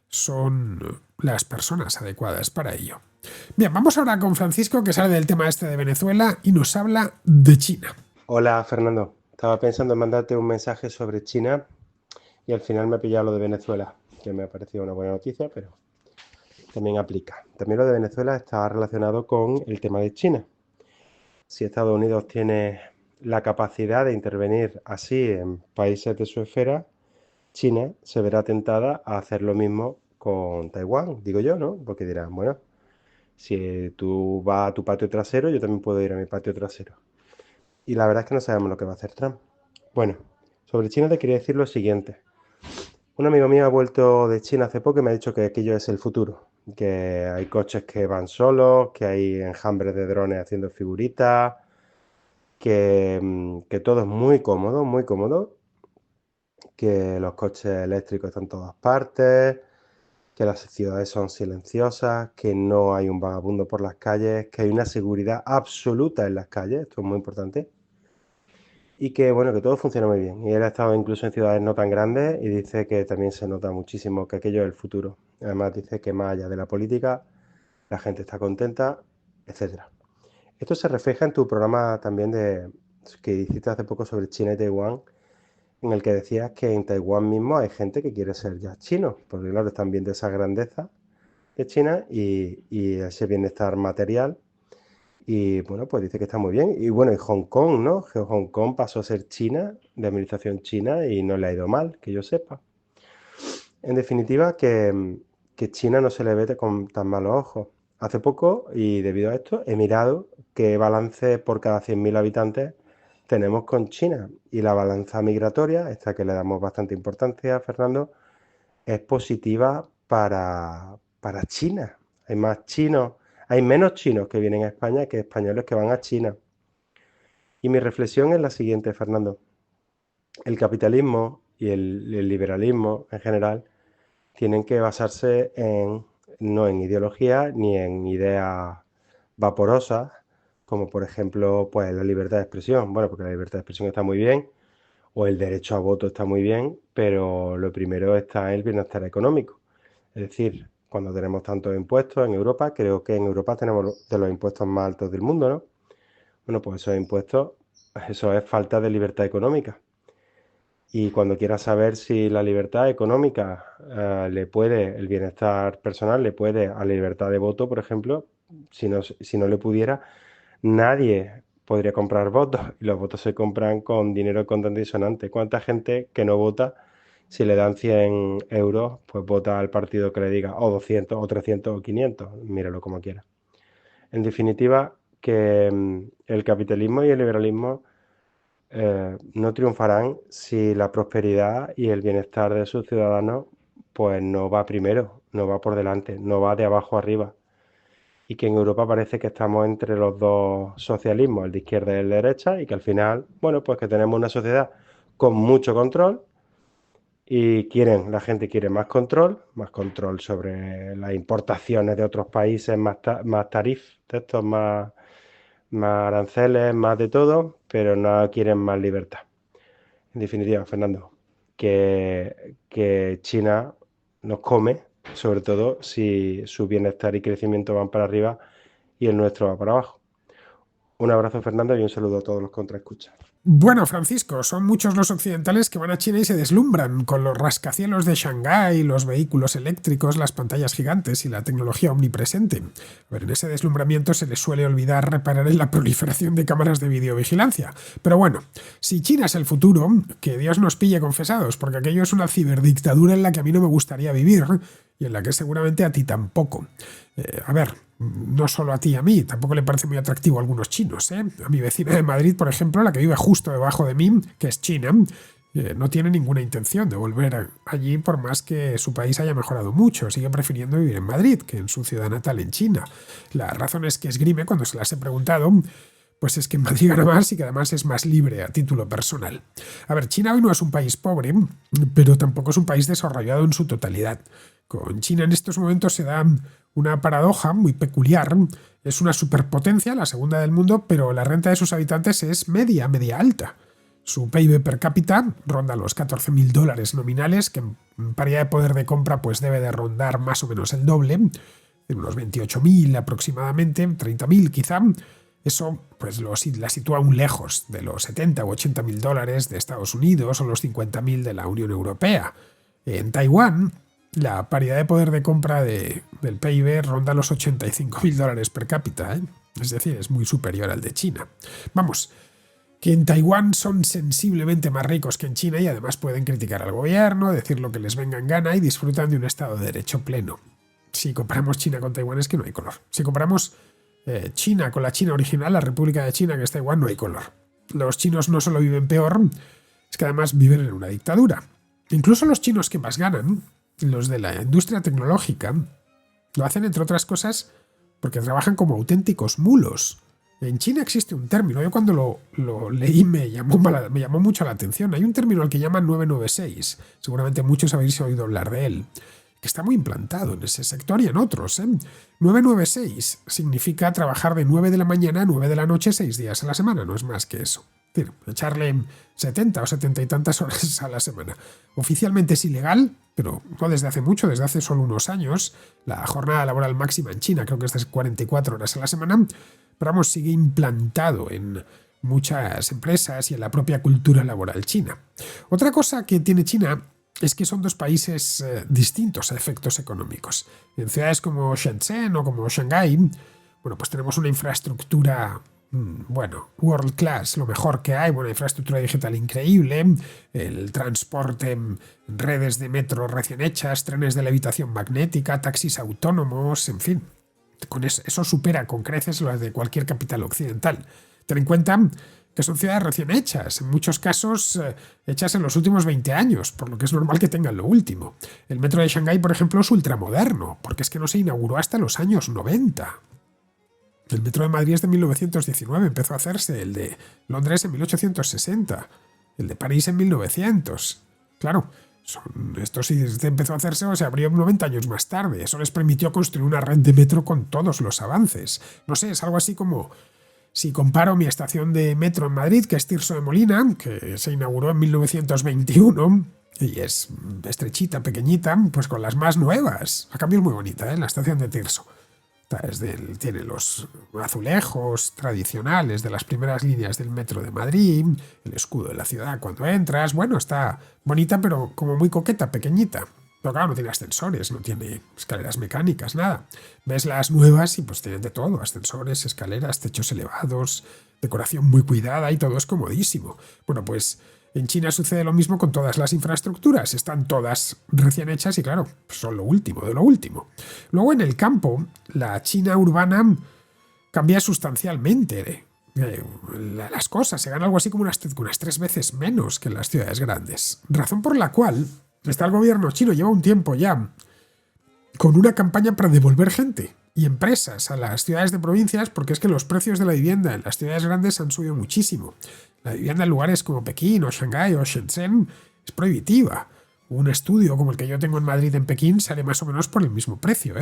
son las personas adecuadas para ello. Bien, vamos ahora con Francisco, que sale del tema este de Venezuela y nos habla de China. Hola, Fernando. Estaba pensando en mandarte un mensaje sobre China y al final me ha pillado lo de Venezuela, que me ha parecido una buena noticia, pero también aplica. También lo de Venezuela está relacionado con el tema de China. Si Estados Unidos tiene la capacidad de intervenir así en países de su esfera, China se verá tentada a hacer lo mismo con Taiwán, digo yo, ¿no? Porque dirán, bueno, si tú vas a tu patio trasero, yo también puedo ir a mi patio trasero. Y la verdad es que no sabemos lo que va a hacer Trump. Bueno, sobre China te quería decir lo siguiente. Un amigo mío ha vuelto de China hace poco y me ha dicho que aquello es el futuro, que hay coches que van solos, que hay enjambres de drones haciendo figuritas, que todo es muy cómodo, que los coches eléctricos están en todas partes, que las ciudades son silenciosas, que no hay un vagabundo por las calles, que hay una seguridad absoluta en las calles, esto es muy importante, y que bueno, que todo funciona muy bien. Y él ha estado incluso en ciudades no tan grandes y dice que también se nota muchísimo que aquello es el futuro. Además dice que más allá de la política, la gente está contenta, etcétera. Esto se refleja en tu programa también que hiciste hace poco sobre China y Taiwán, en el que decías que en Taiwán mismo hay gente que quiere ser ya chino, porque claro, están viendo esa grandeza de China y ese bienestar material. Y bueno, pues dice que está muy bien. Y bueno, y Hong Kong, ¿no? Que Hong Kong pasó a ser China, de administración china, y no le ha ido mal, que yo sepa. En definitiva, que China no se le ve con tan malos ojos. Hace poco, y debido a esto, he mirado qué balance por cada 100.000 habitantes tenemos con China. Y la balanza migratoria, esta que le damos bastante importancia, Fernando, es positiva para China. Hay más chinos, hay menos chinos que vienen a España que españoles que van a China. Y mi reflexión es la siguiente, Fernando. El capitalismo y el liberalismo en general tienen que basarse no en ideología ni en ideas vaporosas, como por ejemplo pues la libertad de expresión. Bueno, porque la libertad de expresión está muy bien, o el derecho a voto está muy bien, pero lo primero está el bienestar económico. Es decir, cuando tenemos tantos impuestos en Europa, creo que en Europa tenemos de los impuestos más altos del mundo, ¿no? Bueno, pues esos impuestos, eso es falta de libertad económica. Y cuando quieras saber si la libertad económica el bienestar personal le puede a la libertad de voto, por ejemplo, si no le pudiera, nadie podría comprar votos y los votos se compran con dinero contante y sonante. ¿Cuánta gente que no vota, si le dan 100 euros, pues vota al partido que le diga o 200 o 300 o 500? Míralo como quiera. En definitiva, que el capitalismo y el liberalismo no triunfarán si la prosperidad y el bienestar de sus ciudadanos pues no va primero, no va por delante, no va de abajo arriba. Y que en Europa parece que estamos entre los dos socialismos, el de izquierda y el de derecha, y que al final, bueno, pues que tenemos una sociedad con mucho control y la gente quiere más control sobre las importaciones de otros países, más tarif, de estos más aranceles, más de todo, pero no quieren más libertad. En definitiva, Fernando, que China nos come, sobre todo si su bienestar y crecimiento van para arriba y el nuestro va para abajo. Un abrazo, Fernando, y un saludo a todos los contraescuchas. Bueno, Francisco, son muchos los occidentales que van a China y se deslumbran con los rascacielos de Shanghái, los vehículos eléctricos, las pantallas gigantes y la tecnología omnipresente. A ver, en ese deslumbramiento se les suele olvidar reparar en la proliferación de cámaras de videovigilancia. Pero bueno, si China es el futuro, que Dios nos pille confesados, porque aquello es una ciberdictadura en la que a mí no me gustaría vivir y en la que seguramente a ti tampoco. A ver, no solo a ti y a mí, tampoco le parece muy atractivo a algunos chinos, ¿eh? A mi vecina de Madrid, por ejemplo, la que vive justo debajo de mí, que es China, no tiene ninguna intención de volver allí por más que su país haya mejorado mucho. Sigue prefiriendo vivir en Madrid que en su ciudad natal en China. La razón es que esgrime, cuando se las he preguntado, pues es que en Madrid gana más y que además es más libre a título personal. A ver, China hoy no es un país pobre, pero tampoco es un país desarrollado en su totalidad. Con China en estos momentos se da una paradoja muy peculiar. Es una superpotencia, la segunda del mundo, pero la renta de sus habitantes es media alta. Su PIB per cápita ronda los $14.000 nominales, que en paridad de poder de compra pues debe de rondar más o menos el doble, en unos 28.000 aproximadamente, 30.000 quizá. Eso pues la sitúa aún lejos de los 70 o 80 mil dólares de Estados Unidos o los 50.000 de la Unión Europea. En Taiwán, la paridad de poder de compra del PIB ronda los 85.000 dólares per cápita, ¿eh? Es decir, es muy superior al de China. Vamos, que en Taiwán son sensiblemente más ricos que en China y además pueden criticar al gobierno, decir lo que les venga en gana y disfrutan de un Estado de Derecho pleno. Si comparamos China con Taiwán es que no hay color. Si comparamos China con la China original, la República de China, que es Taiwán, no hay color. Los chinos no solo viven peor, es que además viven en una dictadura. Incluso los chinos que más ganan, los de la industria tecnológica, lo hacen entre otras cosas porque trabajan como auténticos mulos. En China existe un término, yo cuando lo leí me llamó mucho la atención. Hay un término al que llaman 996, seguramente muchos habéis oído hablar de él, que está muy implantado en ese sector y en otros. 996 significa trabajar de 9 de la mañana a 9 de la noche 6 días a la semana, no es más que eso. Es decir, echarle 70 o 70 y tantas horas a la semana. Oficialmente es ilegal, pero no desde hace mucho, desde hace solo unos años. La jornada laboral máxima en China creo que es de 44 horas a la semana, pero vamos, sigue implantado en muchas empresas y en la propia cultura laboral china. Otra cosa que tiene China es que son dos países distintos a efectos económicos. En ciudades como Shenzhen o como Shanghái, bueno, pues tenemos una infraestructura, world class, lo mejor que hay, una infraestructura digital increíble, el transporte, redes de metro recién hechas, trenes de levitación magnética, taxis autónomos, en fin. Con eso supera con creces las de cualquier capital occidental. Ten en cuenta que son ciudades recién hechas, en muchos casos hechas en los últimos 20 años, por lo que es normal que tengan lo último. El metro de Shanghái, por ejemplo, es ultramoderno, porque es que no se inauguró hasta los años 90. El metro de Madrid es de 1919, empezó a hacerse, el de Londres en 1860, el de París en 1900. Claro, esto sí empezó a hacerse o se abrió 90 años más tarde. Eso les permitió construir una red de metro con todos los avances. No sé, es algo así como si comparo mi estación de metro en Madrid, que es Tirso de Molina, que se inauguró en 1921 y es estrechita, pequeñita, pues con las más nuevas. A cambio es muy bonita, la estación de Tirso. Tiene los azulejos tradicionales de las primeras líneas del metro de Madrid, el escudo de la ciudad cuando entras. Bueno, está bonita, pero como muy coqueta, pequeñita. Pero claro, no tiene ascensores, no tiene escaleras mecánicas, nada. Ves las nuevas y pues tienen de todo, ascensores, escaleras, techos elevados, decoración muy cuidada y todo es comodísimo. Bueno, pues en China sucede lo mismo con todas las infraestructuras, están todas recién hechas y claro, son lo último de lo último. Luego en el campo, la China urbana cambia sustancialmente. Las cosas se ganan algo así como unas 3 veces menos que en las ciudades grandes. Razón por la cual el gobierno chino lleva un tiempo ya con una campaña para devolver gente y empresas a las ciudades de provincias, porque es que los precios de la vivienda en las ciudades grandes han subido muchísimo. La vivienda en lugares como Pekín o Shanghái o Shenzhen es prohibitiva. Un estudio como el que yo tengo en Madrid en Pekín sale más o menos por el mismo precio,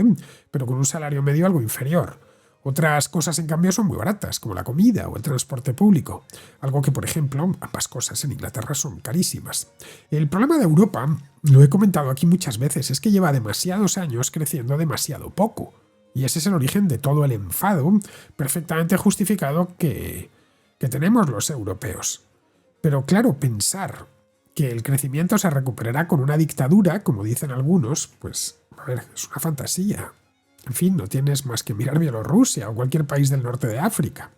pero con un salario medio algo inferior. Otras cosas, en cambio, son muy baratas, como la comida o el transporte público. Algo que, por ejemplo, ambas cosas en Inglaterra son carísimas. El problema de Europa, lo he comentado aquí muchas veces, es que lleva demasiados años creciendo demasiado poco. Y ese es el origen de todo el enfado perfectamente justificado que tenemos los europeos. Pero claro, pensar que el crecimiento se recuperará con una dictadura, como dicen algunos, pues, a ver, es una fantasía. En fin, no tienes más que mirar Bielorrusia o cualquier país del norte de África.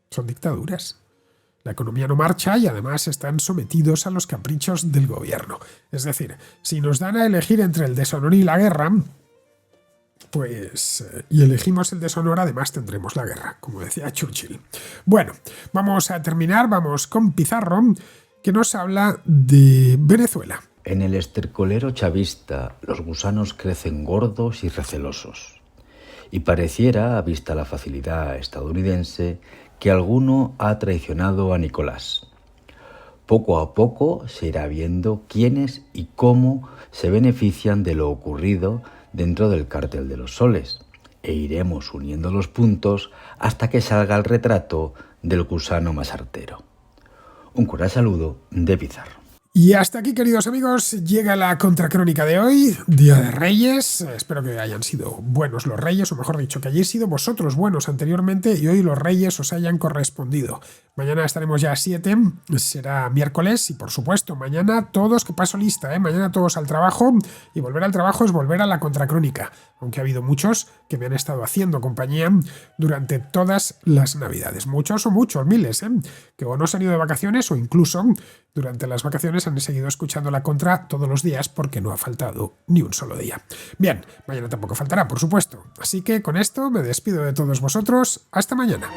Son dictaduras. La economía no marcha y además están sometidos a los caprichos del gobierno. Es decir, si nos dan a elegir entre el deshonor y la guerra, pues, y elegimos el deshonor, además tendremos la guerra, como decía Churchill. Bueno, vamos a terminar, vamos con Pizarro, que nos habla de Venezuela. En el estercolero chavista, los gusanos crecen gordos y recelosos. Y pareciera, a vista la facilidad estadounidense, que alguno ha traicionado a Nicolás. Poco a poco se irá viendo quiénes y cómo se benefician de lo ocurrido dentro del cártel de los soles, e iremos uniendo los puntos hasta que salga el retrato del gusano más artero. Un cordial saludo de Pizarro. Y hasta aquí, queridos amigos, llega la contracrónica de hoy, Día de Reyes. Espero que hayan sido buenos los reyes, o mejor dicho, que hayáis sido vosotros buenos anteriormente y hoy los reyes os hayan correspondido. Mañana estaremos ya a 7, será miércoles y por supuesto, mañana todos, que paso lista, mañana todos al trabajo, y volver al trabajo es volver a la contracrónica, aunque ha habido muchos que me han estado haciendo compañía durante todas las navidades. Muchos o muchos, miles, que o no se han ido de vacaciones o incluso durante las vacaciones han seguido escuchando la contra todos los días porque no ha faltado ni un solo día. Bien, mañana tampoco faltará, por supuesto. Así que con esto me despido de todos vosotros. Hasta mañana.